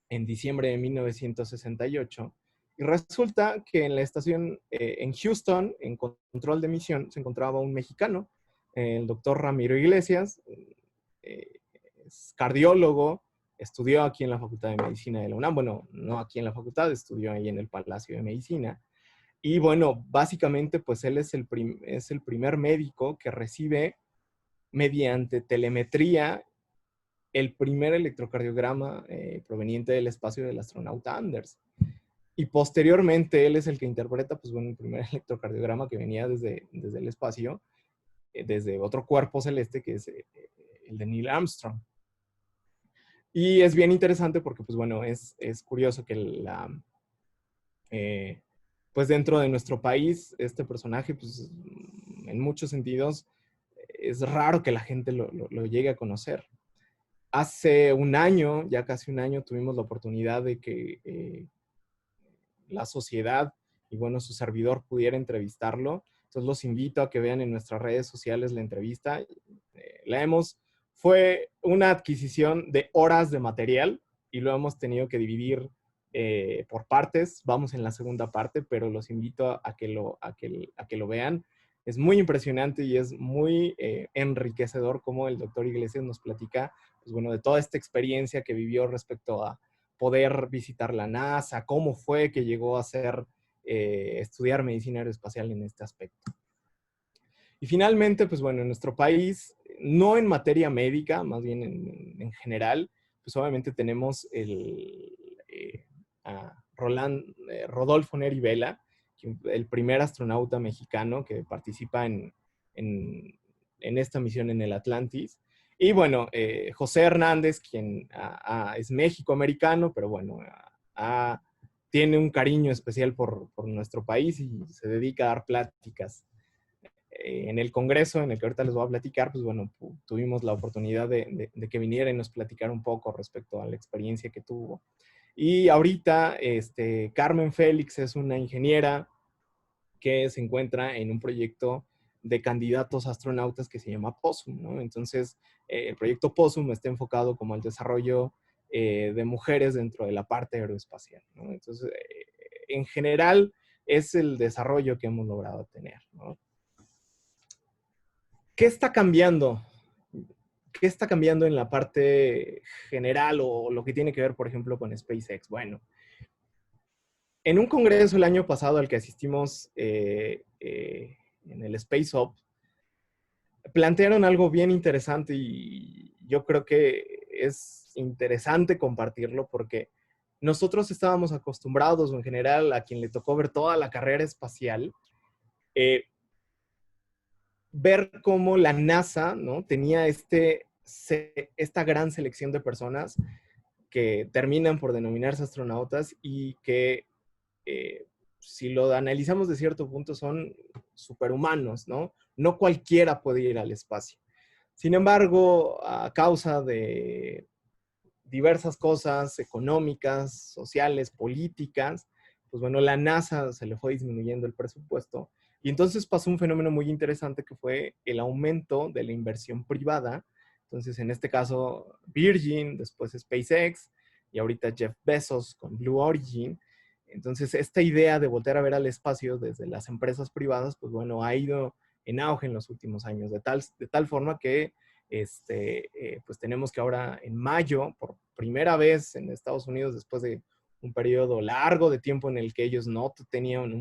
en diciembre de 1968. Y resulta que en la estación en Houston, en control de misión, se encontraba un mexicano, el doctor Ramiro Iglesias, es cardiólogo, estudió aquí en la Facultad de Medicina de la UNAM, bueno, no aquí en la facultad, estudió ahí en el Palacio de Medicina. Y bueno, básicamente, pues él es el primer médico que recibe mediante telemetría el primer electrocardiograma proveniente del espacio del astronauta Anders. Y posteriormente él es el que interpreta, pues bueno, el primer electrocardiograma que venía desde el espacio, desde otro cuerpo celeste que es el de Neil Armstrong. Y es bien interesante porque, pues bueno, es curioso que pues dentro de nuestro país, este personaje, pues en muchos sentidos, es raro que la gente lo llegue a conocer. Hace un año, ya casi un año, tuvimos la oportunidad de que la sociedad y bueno, su servidor pudiera entrevistarlo. Entonces los invito a que vean en nuestras redes sociales la entrevista. Fue una adquisición de horas de material y lo hemos tenido que dividir por partes. Vamos en la segunda parte, pero los invito a que lo vean. Es muy impresionante y es muy enriquecedor cómo el doctor Iglesias nos platica, pues bueno, de toda esta experiencia que vivió respecto a poder visitar la NASA, cómo fue que llegó a estudiar medicina aeroespacial en este aspecto. Y finalmente, pues bueno, en nuestro país, no en materia médica, más bien en general, pues obviamente tenemos a Rodolfo Neri Vela, el primer astronauta mexicano que participa en esta misión en el Atlantis. Y bueno, José Hernández, quien es méxico-americano, pero bueno, tiene un cariño especial por nuestro país y se dedica a dar pláticas. En el congreso, en el que ahorita les voy a platicar, pues bueno, tuvimos la oportunidad de que viniera y nos platicara un poco respecto a la experiencia que tuvo. Y ahorita, Carmen Félix es una ingeniera que se encuentra en un proyecto de candidatos astronautas que se llama POSUM, ¿no? Entonces, el proyecto POSUM está enfocado como al desarrollo de mujeres dentro de la parte aeroespacial, ¿no? Entonces, en general, es el desarrollo que hemos logrado tener, ¿no? ¿Qué está cambiando? ¿Qué está cambiando en la parte general o lo que tiene que ver, por ejemplo, con SpaceX? Bueno, En un congreso el año pasado al que asistimos en el Space Hub, plantearon algo bien interesante y yo creo que es interesante compartirlo porque nosotros estábamos acostumbrados, o en general a quien le tocó ver toda la carrera espacial, ver cómo la NASA, ¿no?, tenía esta gran selección de personas que terminan por denominarse astronautas y que, si lo analizamos de cierto punto, son superhumanos, ¿no? No cualquiera puede ir al espacio. Sin embargo, a causa de diversas cosas económicas, sociales, políticas, pues bueno, la NASA se le fue disminuyendo el presupuesto y entonces pasó un fenómeno muy interesante que fue el aumento de la inversión privada. Entonces, en este caso, Virgin, después SpaceX y ahorita Jeff Bezos con Blue Origin. Entonces, esta idea de voltear a ver al espacio desde las empresas privadas, pues bueno, ha ido en auge en los últimos años, de tal forma que pues tenemos que ahora en mayo, por primera vez en Estados Unidos, después de un periodo largo de tiempo en el que ellos no tenían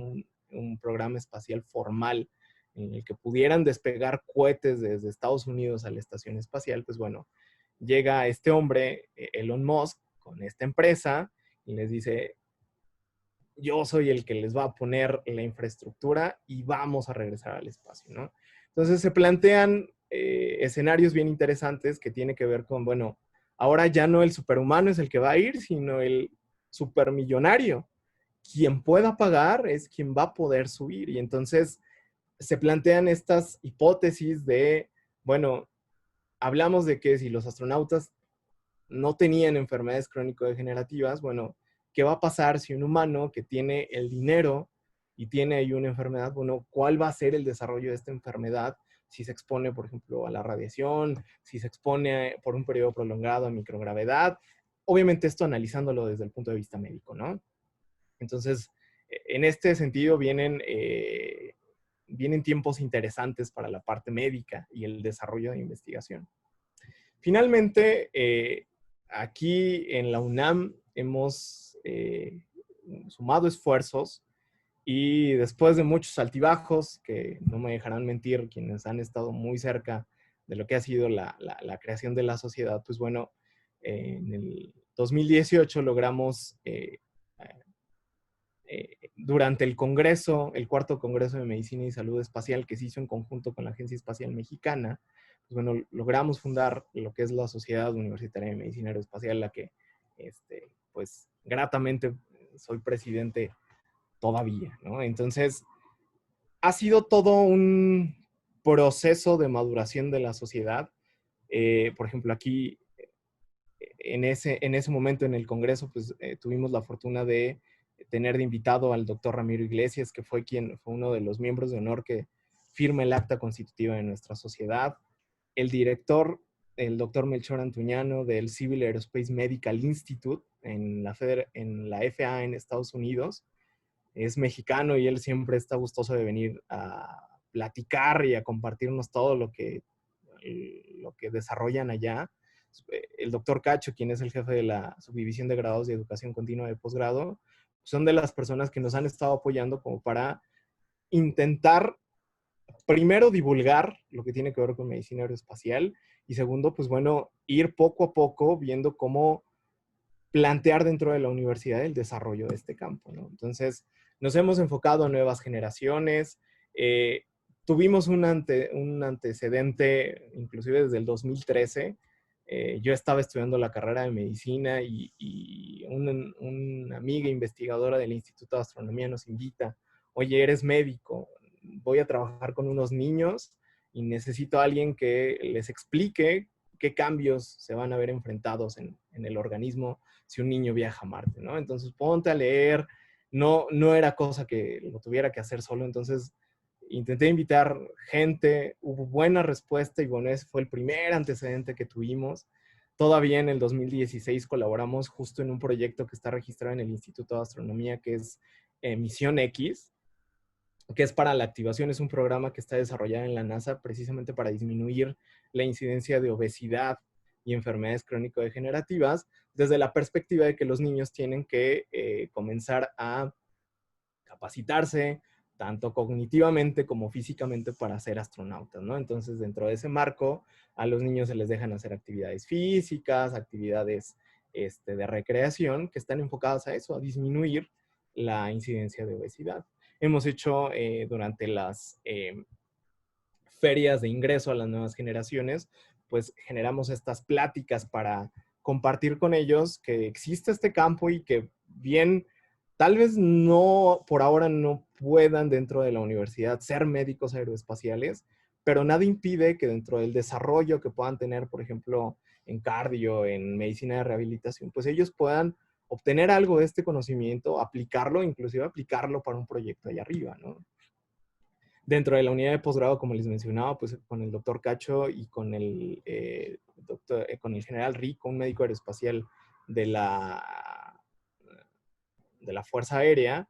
un programa espacial formal en el que pudieran despegar cohetes desde Estados Unidos a la estación espacial, pues bueno, llega este hombre, Elon Musk, con esta empresa y les dice, yo soy el que les va a poner la infraestructura y vamos a regresar al espacio, ¿no? Entonces se plantean escenarios bien interesantes que tienen que ver con, bueno, ahora ya no el superhumano es el que va a ir, sino el supermillonario. Quien pueda pagar es quien va a poder subir. Y entonces se plantean estas hipótesis de, bueno, hablamos de que si los astronautas no tenían enfermedades crónico-degenerativas, bueno, ¿qué va a pasar si un humano que tiene el dinero y tiene ahí una enfermedad, bueno, cuál va a ser el desarrollo de esta enfermedad si se expone, por ejemplo, a la radiación, si se expone por un periodo prolongado a microgravedad? Obviamente esto analizándolo desde el punto de vista médico, ¿no? Entonces, en este sentido vienen tiempos interesantes para la parte médica y el desarrollo de investigación. Finalmente, aquí en la UNAM hemos sumado esfuerzos y después de muchos altibajos, que no me dejarán mentir quienes han estado muy cerca de lo que ha sido la creación de la sociedad, pues bueno, en el 2018 logramos, durante el Congreso, el cuarto Congreso de Medicina y Salud Espacial que se hizo en conjunto con la Agencia Espacial Mexicana, pues bueno, logramos fundar lo que es la Sociedad Universitaria de Medicina Aeroespacial, la que, pues, gratamente soy presidente todavía, ¿no? Entonces, ha sido todo un proceso de maduración de la sociedad. Por ejemplo, aquí, en ese momento en el Congreso, pues tuvimos la fortuna de tener de invitado al doctor Ramiro Iglesias, que fue uno de los miembros de honor que firma el acta constitutiva de nuestra sociedad. El director, el doctor Melchor Antuñano, del Civil Aerospace Medical Institute en la FAA en Estados Unidos, es mexicano y él siempre está gustoso de venir a platicar y a compartirnos todo lo que desarrollan allá. El doctor Cacho, quien es el jefe de la subdivisión de grados de educación continua de posgrado, son de las personas que nos han estado apoyando como para intentar, primero, divulgar lo que tiene que ver con medicina aeroespacial y segundo, pues bueno, ir poco a poco viendo cómo plantear dentro de la universidad el desarrollo de este campo, ¿no? Entonces, nos hemos enfocado a nuevas generaciones. Tuvimos un antecedente, inclusive desde el 2013. Yo estaba estudiando la carrera de medicina y una amiga investigadora del Instituto de Astronomía nos invita, oye, eres médico, voy a trabajar con unos niños y necesito a alguien que les explique qué cambios se van a ver enfrentados en el organismo si un niño viaja a Marte, ¿no? Entonces, ponte a leer. No era cosa que lo tuviera que hacer solo, entonces intenté invitar gente, hubo buena respuesta y bueno, ese fue el primer antecedente que tuvimos. Todavía en el 2016 colaboramos justo en un proyecto que está registrado en el Instituto de Astronomía, que es Misión X, que es para la activación, es un programa que está desarrollado en la NASA precisamente para disminuir la incidencia de obesidad y enfermedades crónico-degenerativas, desde la perspectiva de que los niños tienen que comenzar a capacitarse tanto cognitivamente como físicamente para ser astronautas, ¿no? Entonces, dentro de ese marco, a los niños se les dejan hacer actividades físicas, actividades de recreación, que están enfocadas a eso, a disminuir la incidencia de obesidad. Hemos hecho durante las ferias de ingreso a las nuevas generaciones, pues generamos estas pláticas para compartir con ellos que existe este campo y que bien, tal vez no, por ahora no puedan dentro de la universidad ser médicos aeroespaciales, pero nada impide que dentro del desarrollo que puedan tener, por ejemplo, en cardio, en medicina de rehabilitación, pues ellos puedan obtener algo de este conocimiento, aplicarlo, inclusive aplicarlo para un proyecto allá arriba, ¿no? Dentro de la unidad de posgrado, como les mencionaba, pues con el doctor Cacho y con con el general Rico, un médico aeroespacial de la Fuerza Aérea,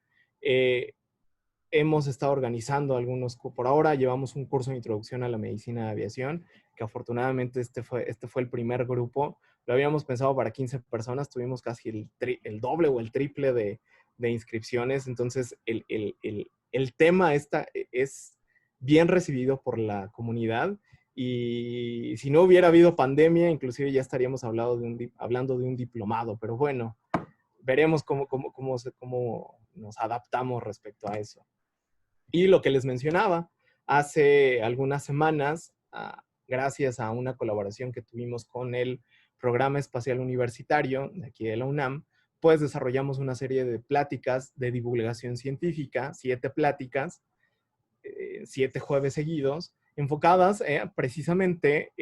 hemos estado organizando algunos, por ahora llevamos un curso de introducción a la medicina de aviación, que afortunadamente este fue el primer grupo. Lo habíamos pensado para 15 personas, tuvimos casi el doble o el triple de inscripciones, entonces el tema es bien recibido por la comunidad y si no hubiera habido pandemia, inclusive ya estaríamos hablando de un diplomado, pero bueno, veremos cómo nos adaptamos respecto a eso. Y lo que les mencionaba, hace algunas semanas, gracias a una colaboración que tuvimos con el Programa Espacial Universitario de aquí de la UNAM, pues desarrollamos una serie de pláticas de divulgación científica, 7 pláticas, 7 jueves seguidos, enfocadas precisamente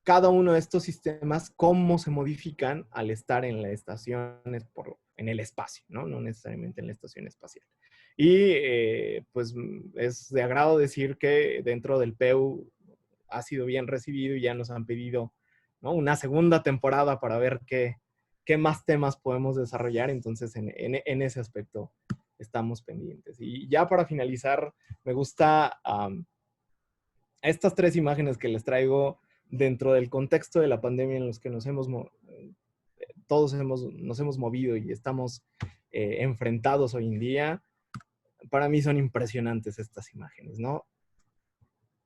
cada uno de estos sistemas, cómo se modifican al estar en las estaciones, en el espacio, ¿no? No necesariamente en la estación espacial. Y pues es de agrado decir que dentro del PEU ha sido bien recibido y ya nos han pedido, ¿no?, una segunda temporada para ver qué más temas podemos desarrollar. Entonces, en ese aspecto estamos pendientes. Y ya para finalizar, me gusta estas 3 imágenes que les traigo dentro del contexto de la pandemia en los que nos hemos movido y estamos enfrentados hoy en día. Para mí son impresionantes estas imágenes, ¿no?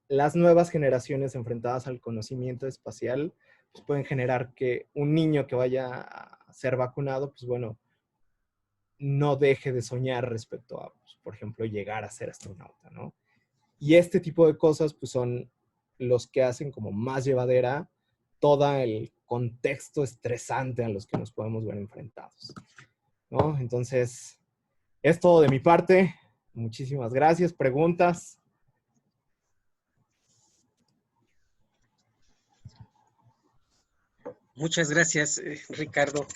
Las nuevas generaciones enfrentadas al conocimiento espacial pues pueden generar que un niño que vaya a ser vacunado, pues bueno, no deje de soñar respecto a, pues, por ejemplo, llegar a ser astronauta, ¿no? Y este tipo de cosas pues son los que hacen como más llevadera todo el contexto estresante a los que nos podemos ver enfrentados, ¿no? Entonces, es todo de mi parte. Muchísimas gracias. ¿Preguntas? Muchas gracias, Ricardo.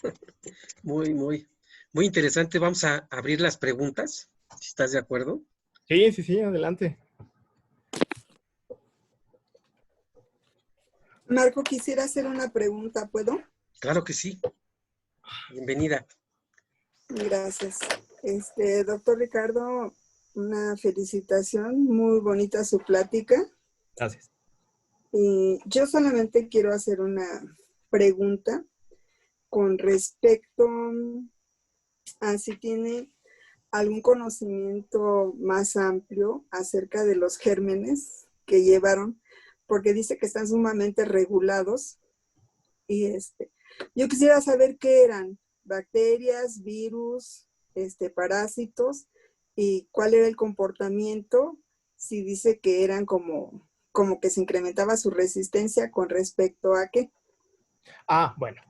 Muy interesante. Vamos a abrir las preguntas, si estás de acuerdo. Sí, adelante. Marco, quisiera hacer una pregunta, ¿puedo? Claro que sí. Bienvenida. Gracias. Doctor Ricardo, una felicitación, muy bonita su plática. Gracias. Y yo solamente quiero hacer una pregunta con respecto a si tiene algún conocimiento más amplio acerca de los gérmenes que llevaron, porque dice que están sumamente regulados. Y yo quisiera saber qué eran, bacterias, virus, parásitos, y cuál era el comportamiento, si dice que eran como que se incrementaba su resistencia con respecto a qué. Bueno,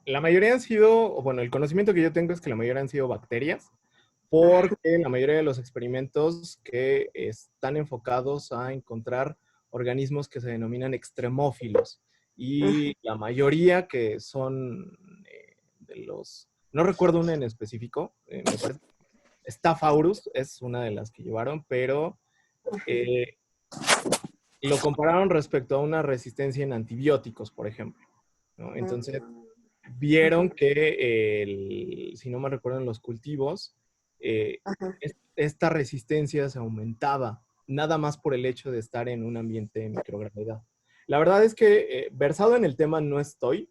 la mayoría han sido, bueno, el conocimiento que yo tengo es que la mayoría han sido bacterias, porque la mayoría de los experimentos que están enfocados a encontrar organismos que se denominan extremófilos, y la mayoría que son de los, no recuerdo una en específico, me parece, Staphylococcus es una de las que llevaron, pero lo compararon respecto a una resistencia en antibióticos, por ejemplo, ¿no? Entonces, vieron que, si no me recuerdo, en los cultivos, esta resistencia se aumentaba, nada más por el hecho de estar en un ambiente de microgravedad. La verdad es que, versado en el tema no estoy.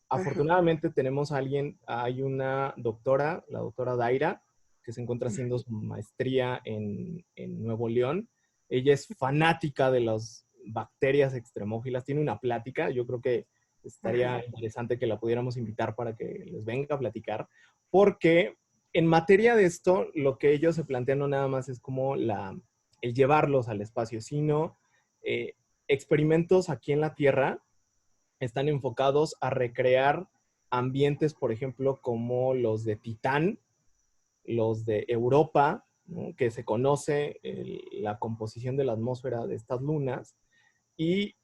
afortunadamente tenemos a alguien, hay una doctora, la doctora Daira, que se encuentra haciendo su maestría en Nuevo León. Ella es fanática de las bacterias extremófilas, tiene una plática, yo creo que estaría interesante que la pudiéramos invitar para que les venga a platicar, porque en materia de esto, lo que ellos se plantean no nada más es como el llevarlos al espacio, sino experimentos aquí en la Tierra están enfocados a recrear ambientes, por ejemplo, como los de Titán, los de Europa, ¿no? Que se conoce la composición de la atmósfera de estas lunas, y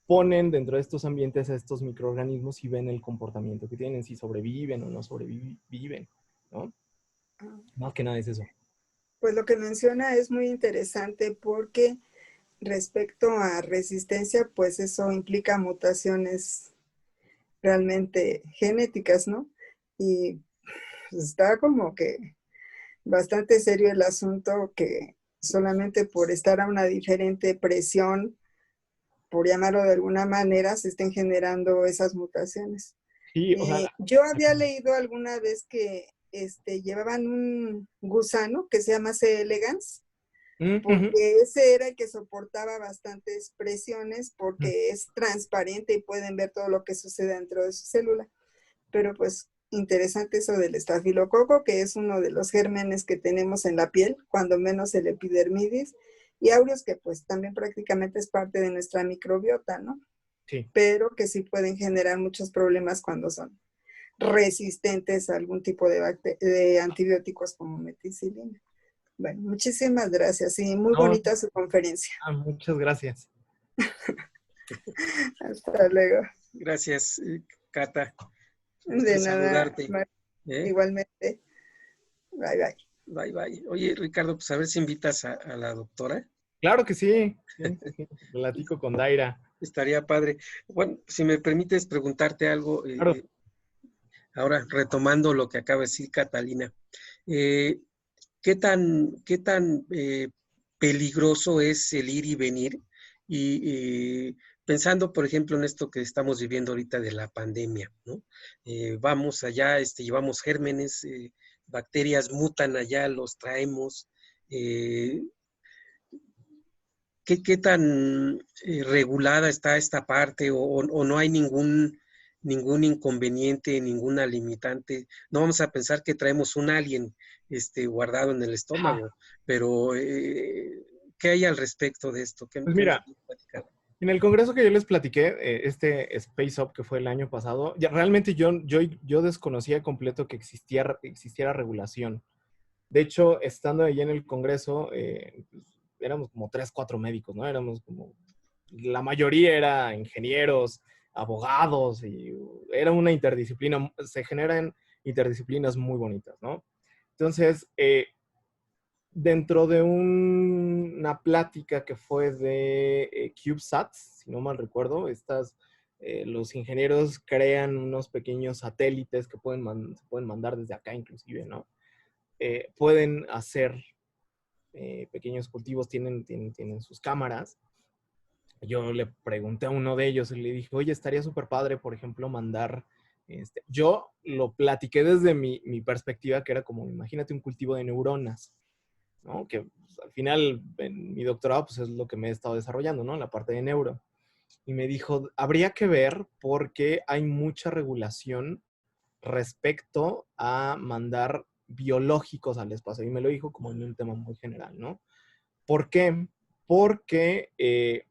ponen dentro de estos ambientes a estos microorganismos y ven el comportamiento que tienen, si sobreviven o no sobreviven, ¿no? Más que nada es eso. Pues lo que menciona es muy interesante porque respecto a resistencia, pues eso implica mutaciones realmente genéticas, ¿no? Y pues, está como que bastante serio el asunto que solamente por estar a una diferente presión, por llamarlo de alguna manera, se estén generando esas mutaciones. Sí, o sea, Yo había leído alguna vez que llevaban un gusano que se llama C. elegans, porque ese era el que soportaba bastantes presiones porque es transparente y pueden ver todo lo que sucede dentro de su célula. Pero pues interesante eso del estafilococo, que es uno de los gérmenes que tenemos en la piel, cuando menos el epidermidis, y aureus, que pues también prácticamente es parte de nuestra microbiota, ¿no? Sí. Pero que sí pueden generar muchos problemas cuando son resistentes a algún tipo de antibióticos como meticilina. Bueno, muchísimas gracias y muy bonita su conferencia. Muchas gracias. Hasta luego. Gracias, Cata. De nada. Saludarte. Igualmente. Bye, bye. Bye, bye. Oye, Ricardo, pues a ver si invitas a la doctora. Claro que sí. Platico con Daira. Estaría padre. Bueno, si me permites preguntarte algo, Claro. ahora retomando lo que acaba de decir Catalina, ¿qué tan peligroso es el ir y venir? Y pensando, por ejemplo, en esto que estamos viviendo ahorita de la pandemia, ¿no? Vamos allá, llevamos gérmenes, bacterias mutan allá, los traemos. ¿Qué tan regulada está esta parte o no hay ningún inconveniente, ninguna limitante? No vamos a pensar que traemos un alien guardado en el estómago, pero ¿qué hay al respecto de esto? Pues mira, en el congreso que yo les platiqué, Space Up, que fue el año pasado, realmente yo desconocía completo que existiera regulación. De hecho, estando allí en el congreso, éramos como 3, 4 médicos, ¿no? Éramos como, la mayoría era ingenieros, abogados, y era una interdisciplina, se generan interdisciplinas muy bonitas, ¿no? Entonces, dentro de una plática que fue de CubeSats, si no mal recuerdo, los ingenieros crean unos pequeños satélites que se pueden mandar desde acá inclusive, ¿no? Pueden hacer pequeños cultivos, tienen sus cámaras. Yo le pregunté a uno de ellos y le dije, oye, estaría súper padre, por ejemplo, mandar... yo lo platiqué desde mi perspectiva, que era como, imagínate un cultivo de neuronas, ¿no? Que pues, al final en mi doctorado pues es lo que me he estado desarrollando, ¿no? La parte de neuro. Y me dijo, habría que ver porque hay mucha regulación respecto a mandar biológicos al espacio. Y me lo dijo como en un tema muy general, ¿no? ¿Por qué? Porque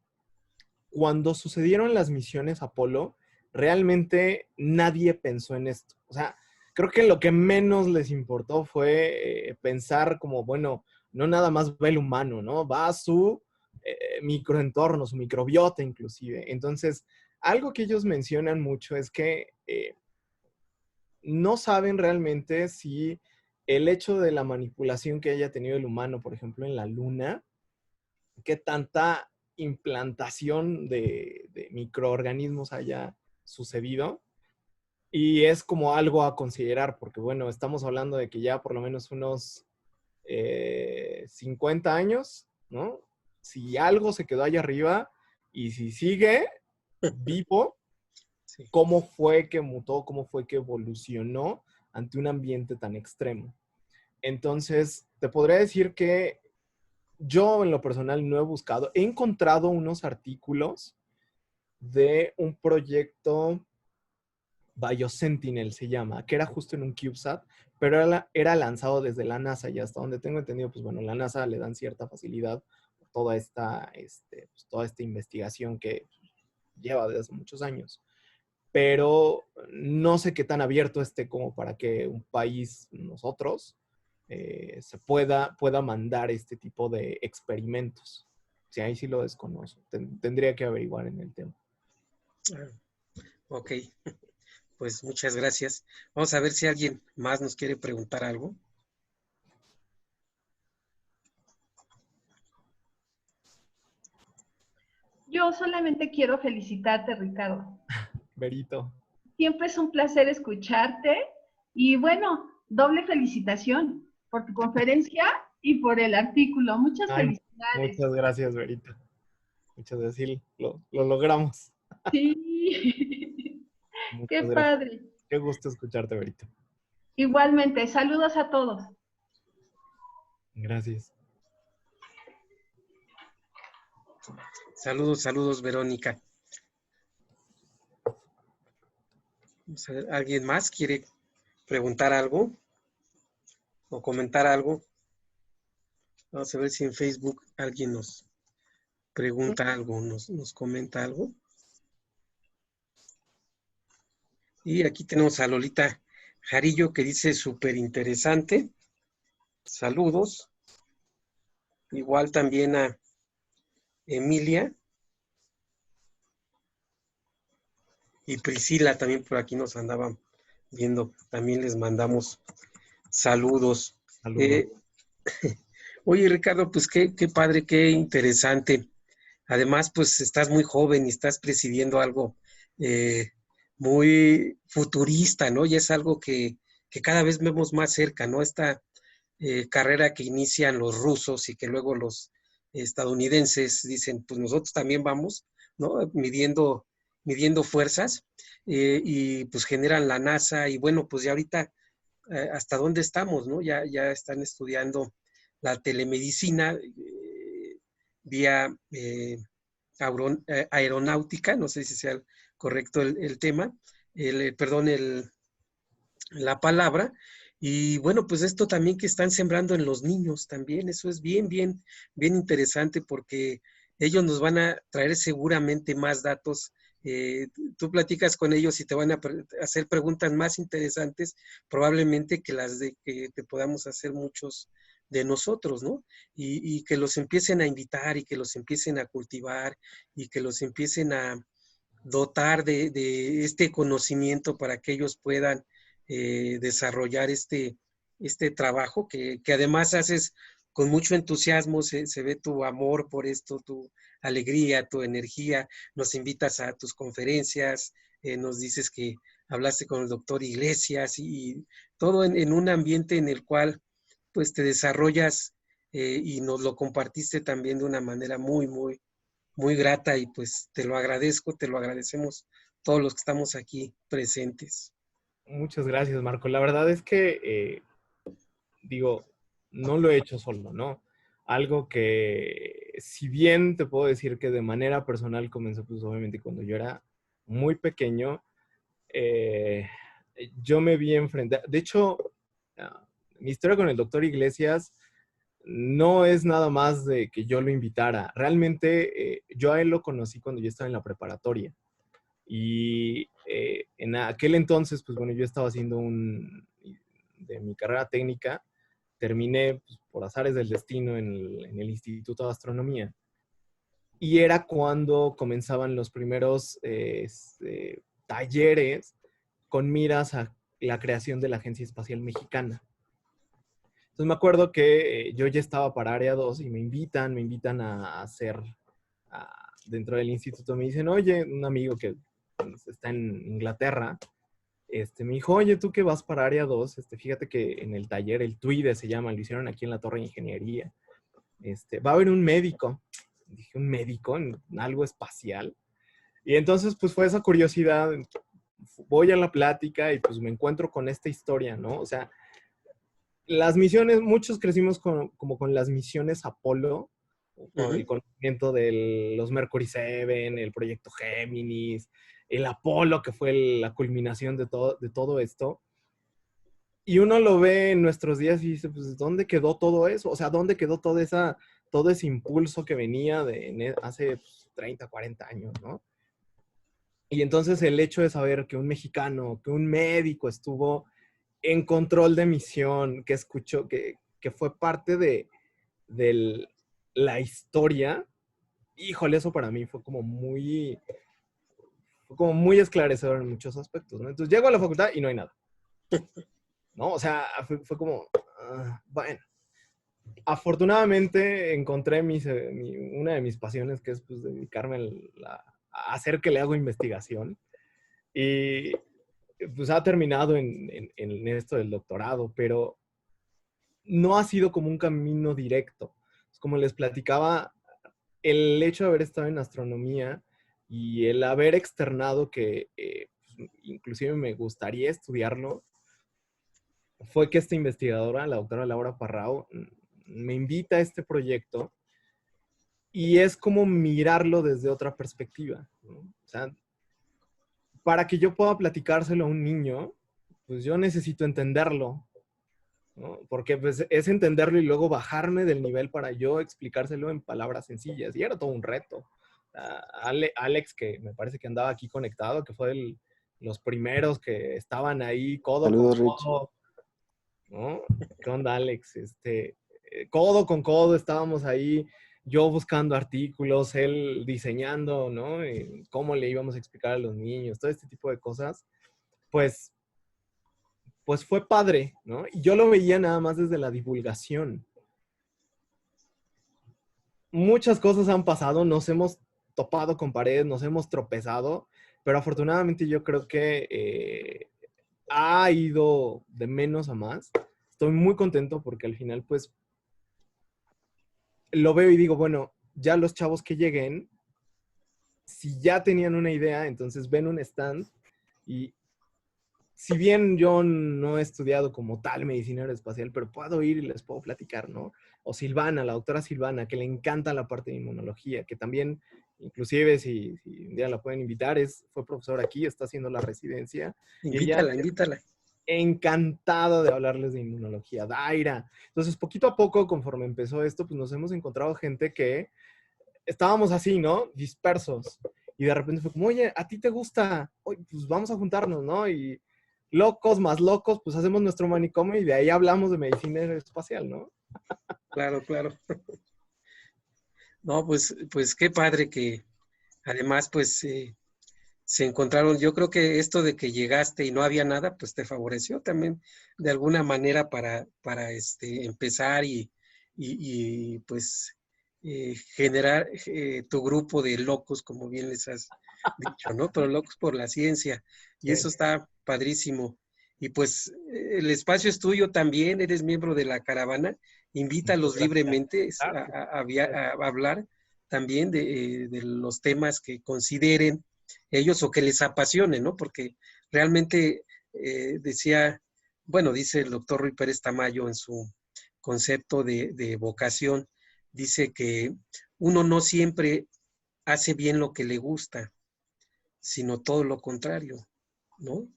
cuando sucedieron las misiones Apolo, realmente nadie pensó en esto. O sea, creo que lo que menos les importó fue pensar como, bueno, no nada más va el humano, ¿no? Va a su microentorno, su microbiota inclusive. Entonces, algo que ellos mencionan mucho es que no saben realmente si el hecho de la manipulación que haya tenido el humano, por ejemplo, en la Luna, qué tanta implantación de microorganismos haya sucedido. Y es como algo a considerar, porque bueno, estamos hablando de que ya por lo menos unos 50 años, ¿no? Si algo se quedó allá arriba y si sigue vivo, Sí. cómo fue que mutó, cómo fue que evolucionó ante un ambiente tan extremo. Entonces, te podría decir que yo en lo personal no he buscado, he encontrado unos artículos de un proyecto Biosentinel se llama, que era justo en un CubeSat, pero era lanzado desde la NASA y hasta donde tengo entendido, pues bueno, la NASA le dan cierta facilidad por toda esta investigación que lleva desde hace muchos años. Pero no sé qué tan abierto esté como para que un país, nosotros, se pueda mandar este tipo de experimentos. Sí, ahí sí lo desconozco. Tendría que averiguar en el tema. Ah, ok, pues muchas gracias. Vamos a ver si alguien más nos quiere preguntar algo. Yo solamente quiero felicitarte, Ricardo. Berito. Siempre es un placer escucharte y bueno, doble felicitación por tu conferencia y por el artículo. Muchas Ay, felicidades. muchas gracias, Berito. Muchas gracias. Sí, lo logramos. Sí, Muchas qué gracias. padre. Qué gusto escucharte, Berito. Igualmente, saludos a todos. Gracias. Saludos, saludos, Verónica. Vamos a ver, ¿alguien más quiere preguntar algo o comentar algo? Vamos a ver si en Facebook alguien nos pregunta algo, nos comenta algo. Y aquí tenemos a Lolita Jarillo que dice súper interesante. Saludos. Igual también a Emilia y Priscila también por aquí nos andaban viendo. También les mandamos saludos. Saludos. Oye, Ricardo, pues qué padre, qué interesante. Además, pues estás muy joven y estás presidiendo algo muy futurista, ¿no? Y es algo que cada vez vemos más cerca, ¿no? Esta carrera que inician los rusos y que luego los estadounidenses dicen, pues nosotros también vamos, ¿no? Midiendo fuerzas y pues generan la NASA y bueno, pues ya ahorita hasta dónde estamos, ¿no? Ya están estudiando la telemedicina vía aeronáutica, no sé si sea correcto el tema, la palabra. Y bueno, pues esto también que están sembrando en los niños también, eso es bien interesante porque ellos nos van a traer seguramente más datos. Tú platicas con ellos y te van a hacer preguntas más interesantes probablemente que las de que te podamos hacer muchos de nosotros, ¿no? Y que los empiecen a invitar y que los empiecen a cultivar y que los empiecen a dotar de este conocimiento para que ellos puedan desarrollar este trabajo que además haces con mucho entusiasmo, se ve tu amor por esto, tu alegría, tu energía, nos invitas a tus conferencias, nos dices que hablaste con el doctor Iglesias y todo en un ambiente en el cual pues te desarrollas y nos lo compartiste también de una manera muy grata y pues te lo agradezco, te lo agradecemos todos los que estamos aquí presentes. Muchas gracias, Marco. La verdad es que, digo, no lo he hecho solo, ¿no? Algo que, si bien te puedo decir que de manera personal comenzó, pues obviamente cuando yo era muy pequeño, yo me vi enfrentado. De hecho, mi historia con el doctor Iglesias no es nada más de que yo lo invitara. Realmente, yo a él lo conocí cuando yo estaba en la preparatoria. Y en aquel entonces, pues bueno, yo estaba haciendo de mi carrera técnica, terminé pues, por azares del destino en el Instituto de Astronomía. Y era cuando comenzaban los primeros talleres con miras a la creación de la Agencia Espacial Mexicana. Entonces me acuerdo que yo ya estaba para Área 2 y me invitan a hacer, dentro del instituto, me dicen, oye, un amigo que está en Inglaterra, me dijo, oye, tú que vas para Área 2, fíjate que en el taller, el TUIDE se llama, lo hicieron aquí en la Torre de Ingeniería, va a haber un médico. Dije, ¿un médico en algo espacial? Y entonces, pues fue esa curiosidad, voy a la plática y pues me encuentro con esta historia, ¿no? O sea, las misiones, muchos crecimos como con las misiones Apolo, por el conocimiento de los Mercury 7, el proyecto Géminis, el Apolo, que fue la culminación de todo esto. Y uno lo ve en nuestros días y dice, pues, ¿dónde quedó todo eso? O sea, ¿dónde quedó todo ese impulso que venía hace pues, 30, 40 años, ¿no? Y entonces el hecho de saber que un mexicano, que un médico estuvo en control de misión, que escuchó, que fue parte de la historia, híjole, eso para mí fue como muy esclarecedor en muchos aspectos, ¿no? Entonces llego a la facultad y no hay nada, ¿no? O sea, fue como, bueno. Afortunadamente encontré una de mis pasiones, que es pues, dedicarme a hacer que le hago investigación. Y pues ha terminado en esto del doctorado, pero no ha sido como un camino directo. Como les platicaba, el hecho de haber estado en astronomía y el haber externado que pues, inclusive me gustaría estudiarlo, fue que esta investigadora, la doctora Laura Parrao, me invita a este proyecto y es como mirarlo desde otra perspectiva, ¿no? O sea, para que yo pueda platicárselo a un niño, pues yo necesito entenderlo, ¿no? Porque pues, es entenderlo y luego bajarme del nivel para yo explicárselo en palabras sencillas. Y era todo un reto. Alex, que me parece que andaba aquí conectado, que fue los primeros que estaban ahí codo Saludos, con codo, ¿no? ¿Qué onda, Alex? Codo con codo estábamos ahí, yo buscando artículos, él diseñando, ¿no? Cómo le íbamos a explicar a los niños, todo este tipo de cosas. Pues fue padre, ¿no? Y yo lo veía nada más desde la divulgación. Muchas cosas han pasado, nos hemos topado con paredes, nos hemos tropezado, pero afortunadamente yo creo que ha ido de menos a más. Estoy muy contento porque al final, pues, lo veo y digo, bueno, ya los chavos que lleguen, si ya tenían una idea, entonces ven un stand y si bien yo no he estudiado como tal medicina aeroespacial, pero puedo ir y les puedo platicar, ¿no? O Silvana, la doctora Silvana, que le encanta la parte de inmunología, que también, inclusive si un día la pueden invitar, fue profesora aquí, está haciendo la residencia. Invítala. Encantado de hablarles de inmunología. Daira. Entonces, poquito a poco, conforme empezó esto, pues nos hemos encontrado gente que estábamos así, ¿no? Dispersos. Y de repente fue como, oye, ¿a ti te gusta? Oye, pues vamos a juntarnos, ¿no? Y locos más locos, pues hacemos nuestro manicomio y de ahí hablamos de medicina aeroespacial, ¿no? Claro. No, pues qué padre que además, pues se encontraron. Yo creo que esto de que llegaste y no había nada, pues te favoreció también de alguna manera para empezar y pues generar tu grupo de locos, como bien les has dicho, ¿no? Pero locos por la ciencia. Y eso está padrísimo. Y pues el espacio es tuyo también, eres miembro de la caravana. Invítalos libremente a hablar también de los temas que consideren ellos o que les apasione, ¿no? Porque realmente dice el doctor Ruy Pérez Tamayo en su concepto de vocación, dice que uno no siempre hace bien lo que le gusta, sino todo lo contrario, ¿no?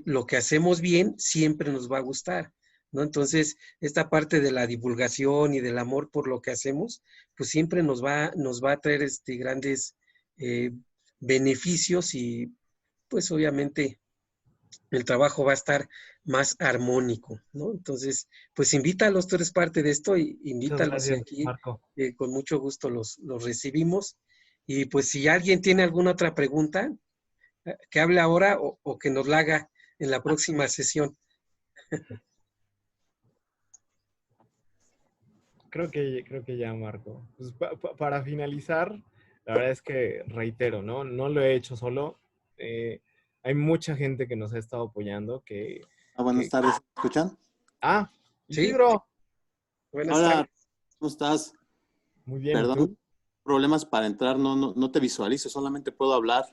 Lo que hacemos bien siempre nos va a gustar, ¿no? Entonces, esta parte de la divulgación y del amor por lo que hacemos, pues siempre nos va a traer grandes beneficios y pues obviamente el trabajo va a estar más armónico, ¿no? Entonces, pues invítalos, tú eres parte de esto, y invítalos. Gracias, aquí, Marco. con mucho gusto los recibimos. Y pues si alguien tiene alguna otra pregunta, que hable ahora o que nos la haga en la próxima sesión. Creo que ya, Marco. Pues para finalizar, la verdad es que reitero, ¿no? No lo he hecho solo. Hay mucha gente que nos ha estado apoyando. Buenas tardes, ¿me escuchan? Sí. Isidro. Buenas Hola, tardes. ¿cómo estás? Muy bien. ¿y Perdón, tú? problemas para entrar, no te visualizo, solamente puedo hablar.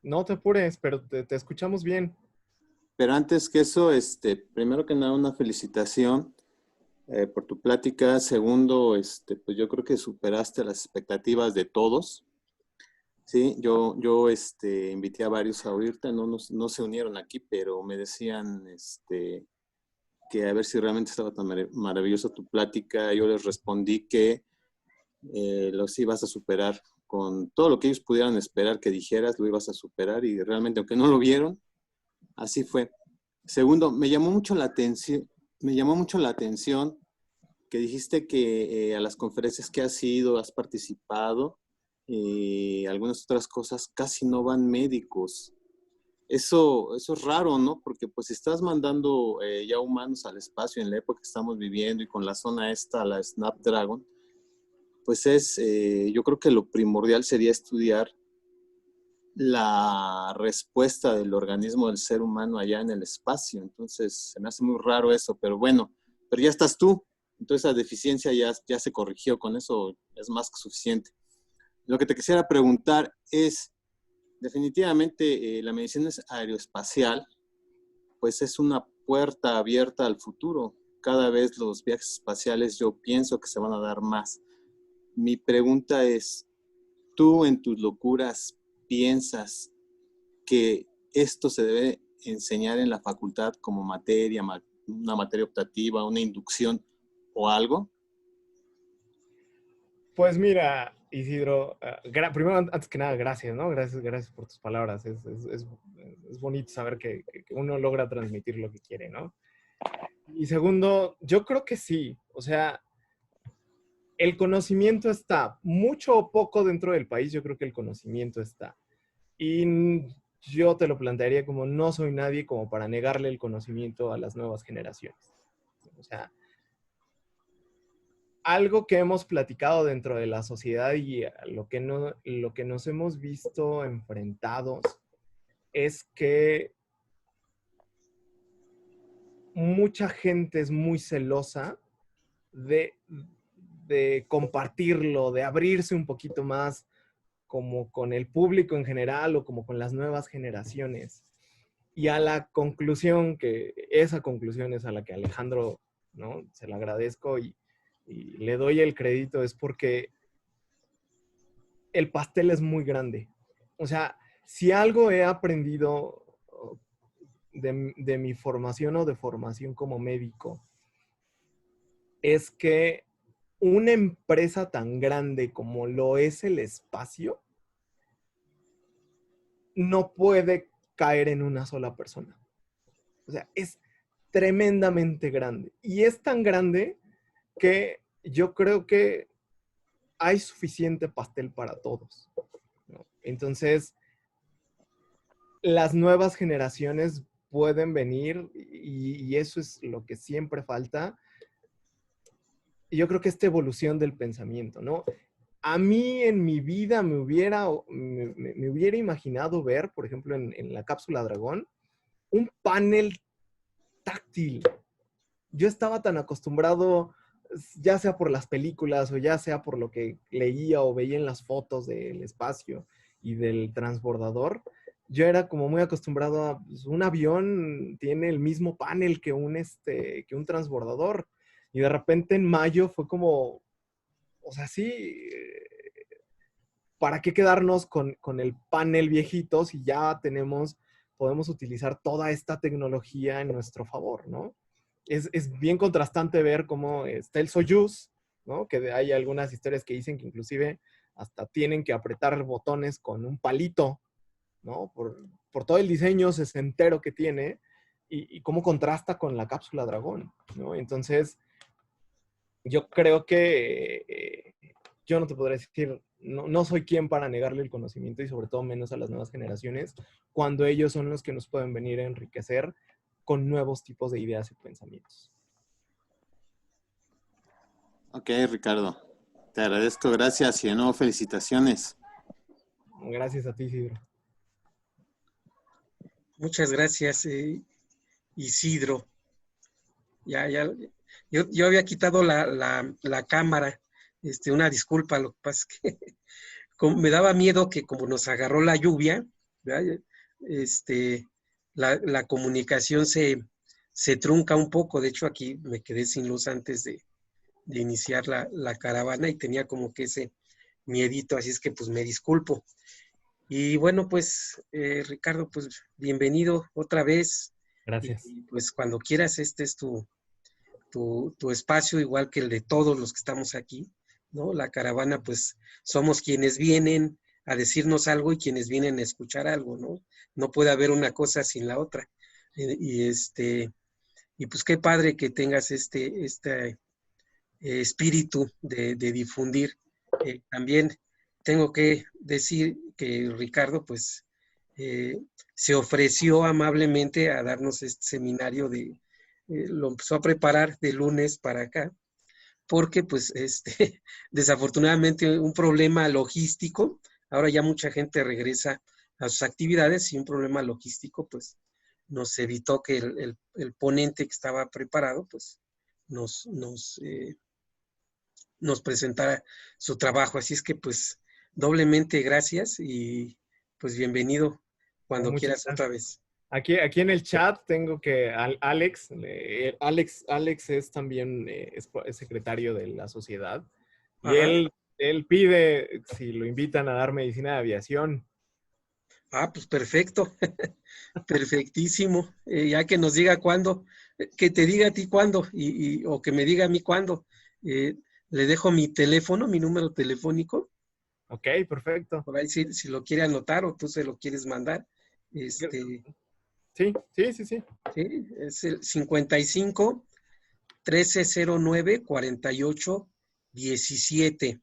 No te apures, pero te escuchamos bien. Pero antes que eso, primero que nada, una felicitación por tu plática. Segundo, pues yo creo que superaste las expectativas de todos. Sí, yo invité a varios a oírte, no se unieron aquí, pero me decían que a ver si realmente estaba tan maravillosa tu plática. Yo les respondí que los ibas a superar con todo lo que ellos pudieran esperar que dijeras, lo ibas a superar y realmente, aunque no lo vieron, así fue. Segundo, me llamó mucho la atención que dijiste que a las conferencias que has ido, has participado, y algunas otras cosas, casi no van médicos. Eso es raro, ¿no? Porque pues si estás mandando ya humanos al espacio en la época que estamos viviendo y con la zona esta, la Snapdragon, pues yo creo que lo primordial sería estudiar la respuesta del organismo del ser humano allá en el espacio. Entonces, se me hace muy raro eso, pero bueno, pero ya estás tú. Entonces, la deficiencia ya se corrigió, con eso es más que suficiente. Lo que te quisiera preguntar es, definitivamente, la medicina aeroespacial, pues es una puerta abierta al futuro. Cada vez los viajes espaciales yo pienso que se van a dar más. Mi pregunta es, ¿tú en tus locuras piensas que esto se debe enseñar en la facultad como materia, una materia optativa, una inducción o algo? Pues mira, Isidro, primero, antes que nada, gracias, ¿no? Gracias por tus palabras. Es bonito saber que uno logra transmitir lo que quiere, ¿no? Y segundo, yo creo que sí. O sea, el conocimiento está, mucho o poco dentro del país, yo creo que el conocimiento está. Y yo te lo plantearía como no soy nadie como para negarle el conocimiento a las nuevas generaciones. O sea, algo que hemos platicado dentro de la sociedad y lo que nos hemos visto enfrentados es que mucha gente es muy celosa de compartirlo, de abrirse un poquito más como con el público en general o como con las nuevas generaciones. Y a la conclusión, que esa conclusión es a la que Alejandro, ¿no? Se la agradezco y le doy el crédito, es porque el pastel es muy grande. O sea, si algo he aprendido de mi formación o de formación como médico, es que una empresa tan grande como lo es el espacio no puede caer en una sola persona. O sea, es tremendamente grande. Y es tan grande que yo creo que hay suficiente pastel para todos, ¿no? Entonces, las nuevas generaciones pueden venir y eso es lo que siempre falta. Y yo creo que esta evolución del pensamiento, ¿no? A mí en mi vida me hubiera imaginado ver, por ejemplo, en la cápsula Dragón, un panel táctil. Yo estaba tan acostumbrado, ya sea por las películas o ya sea por lo que leía o veía en las fotos del espacio y del transbordador, yo era como muy acostumbrado a, pues, un avión tiene el mismo panel que un transbordador. Y de repente en mayo fue como, o sea, sí, ¿para qué quedarnos con el panel viejito si ya podemos utilizar toda esta tecnología en nuestro favor, ¿no? Es bien contrastante ver cómo está el Soyuz, ¿no? Que hay algunas historias que dicen que inclusive hasta tienen que apretar botones con un palito, ¿no? Por todo el diseño sesentero que tiene y cómo contrasta con la cápsula Dragón, ¿no? Entonces, yo creo que yo no te podré decir, no soy quien para negarle el conocimiento y sobre todo menos a las nuevas generaciones, cuando ellos son los que nos pueden venir a enriquecer con nuevos tipos de ideas y pensamientos. Ok, Ricardo. Te agradezco, gracias y de nuevo felicitaciones. Gracias a ti, Isidro. Muchas gracias, Isidro. Yo había quitado la cámara, una disculpa, lo que pasa es que me daba miedo que como nos agarró la lluvia, ¿verdad? La comunicación se trunca un poco. De hecho, aquí me quedé sin luz antes de iniciar la caravana y tenía como que ese miedito, así es que pues me disculpo. Y bueno, pues Ricardo, pues bienvenido otra vez. Gracias. Y pues cuando quieras, este es tu espacio, igual que el de todos los que estamos aquí, ¿no? La caravana, pues somos quienes vienen a decirnos algo y quienes vienen a escuchar algo, ¿no? No puede haber una cosa sin la otra. Y pues qué padre que tengas este espíritu de difundir. También tengo que decir que Ricardo, pues, se ofreció amablemente a darnos este seminario lo empezó a preparar de lunes para acá, porque, pues, desafortunadamente un problema logístico, ahora ya mucha gente regresa a sus actividades y un problema logístico, pues, nos evitó que el ponente que estaba preparado, pues, nos presentara su trabajo. Así es que, pues, doblemente gracias y, pues, bienvenido cuando quieras otra vez. Aquí en el chat tengo que Alex es también es secretario de la sociedad y él pide si lo invitan a dar medicina de aviación. Ah, pues perfecto, perfectísimo. Ya que nos diga cuándo, que te diga a ti cuándo o que me diga a mí cuándo. Le dejo mi teléfono, mi número telefónico. Ok, perfecto. Por ahí si lo quiere anotar o tú se lo quieres mandar. Sí. Sí, es el 55 1309 48 17.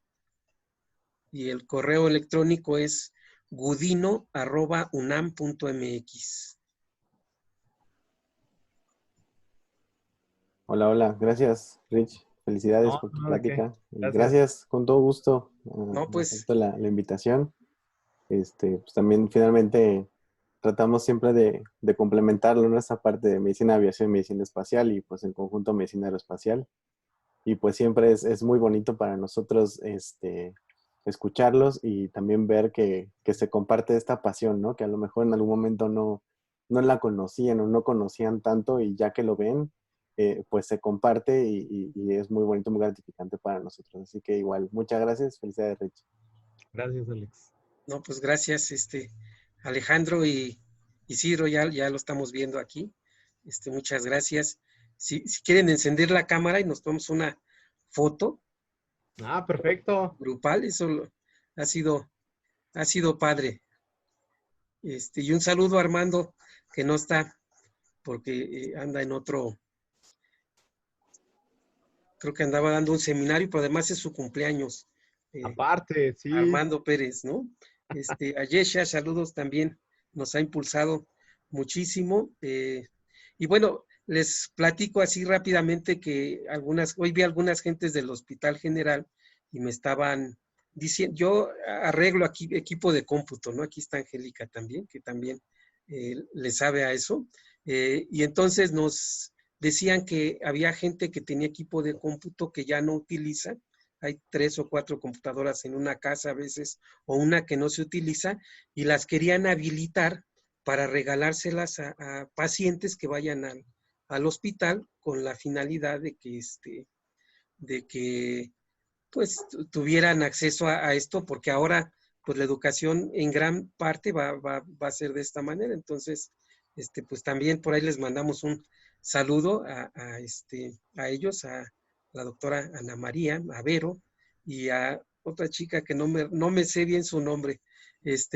Y el correo electrónico es gudino@unam.mx. Hola, gracias, Rich. Felicidades por tu plática. Gracias, con todo gusto. Pues la invitación. Pues también finalmente tratamos siempre de complementarlo, ¿no? Esta parte de medicina de aviación, medicina espacial y pues en conjunto medicina aeroespacial. Y pues siempre es muy bonito para nosotros escucharlos y también ver que se comparte esta pasión, ¿no? Que a lo mejor en algún momento no la conocían o no conocían tanto y ya que lo ven, pues se comparte y es muy bonito, muy gratificante para nosotros. Así que igual, muchas gracias. Felicidades, Rich. Gracias, Alex. No, pues gracias, Alejandro y Isidro, ya lo estamos viendo aquí. Muchas gracias. Si quieren encender la cámara y nos tomamos una foto. Ah, perfecto. Grupal, eso ha sido padre. Y un saludo a Armando, que no está, porque anda en otro, creo que andaba dando un seminario, pero además es su cumpleaños. Aparte, sí. Armando Pérez, ¿no? A Yesha, saludos también, nos ha impulsado muchísimo. Y bueno, les platico así rápidamente que hoy vi algunas gentes del Hospital General y me estaban diciendo, yo arreglo aquí equipo de cómputo, ¿no? Aquí está Angélica también, que también le sabe a eso. Y entonces nos decían que había gente que tenía equipo de cómputo que ya no utiliza. Hay 3 o 4 computadoras en una casa a veces, o una que no se utiliza, y las querían habilitar para regalárselas a pacientes que vayan al hospital con la finalidad de que pues tuvieran acceso a esto, porque ahora pues la educación en gran parte va a ser de esta manera. Entonces, pues también por ahí les mandamos un saludo a ellos, a la doctora Ana María, a Vero, y a otra chica que no me sé bien su nombre,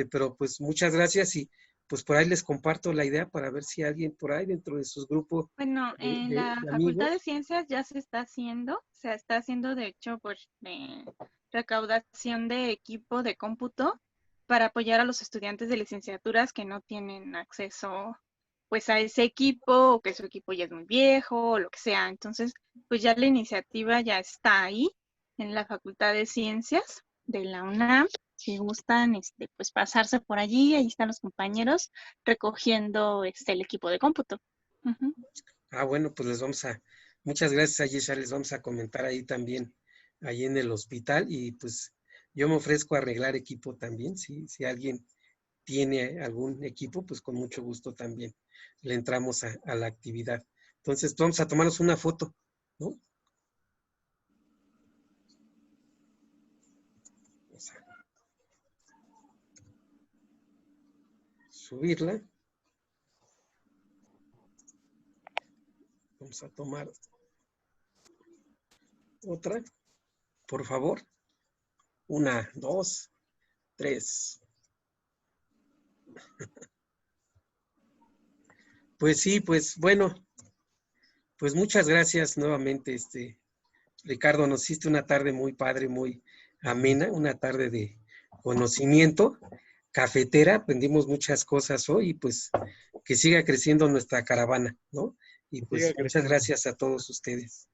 pero pues muchas gracias y pues por ahí les comparto la idea para ver si alguien por ahí dentro de sus grupos. Bueno, en la Facultad de Ciencias ya se está haciendo, de hecho, pues, recaudación de equipo de cómputo para apoyar a los estudiantes de licenciaturas que no tienen acceso pues a ese equipo o que su equipo ya es muy viejo o lo que sea. Entonces, pues ya la iniciativa ya está ahí en la Facultad de Ciencias de la UNAM. Si gustan pues pasarse por allí, ahí están los compañeros recogiendo el equipo de cómputo. Uh-huh. Bueno, pues muchas gracias a Yesha, les vamos a comentar ahí también, ahí en el hospital, y pues yo me ofrezco a arreglar equipo también, si alguien tiene algún equipo, pues con mucho gusto también le entramos a la actividad. Entonces, vamos a tomarnos una foto, ¿no? Vamos a subirla. Vamos a tomar otra, por favor. 1, 2, 3. Pues sí, pues bueno, pues muchas gracias nuevamente, Ricardo, nos hiciste una tarde muy padre, muy amena, una tarde de conocimiento, cafetera, aprendimos muchas cosas hoy y pues que siga creciendo nuestra caravana, ¿no? Y pues muchas gracias a todos ustedes.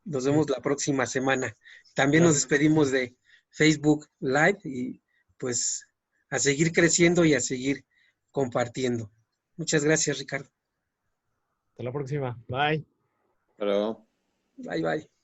Nos vemos la próxima semana. También nos despedimos de Facebook Live y pues a seguir creciendo y a seguir compartiendo. Muchas gracias, Ricardo. Hasta la próxima. Bye. Pero... Bye, bye.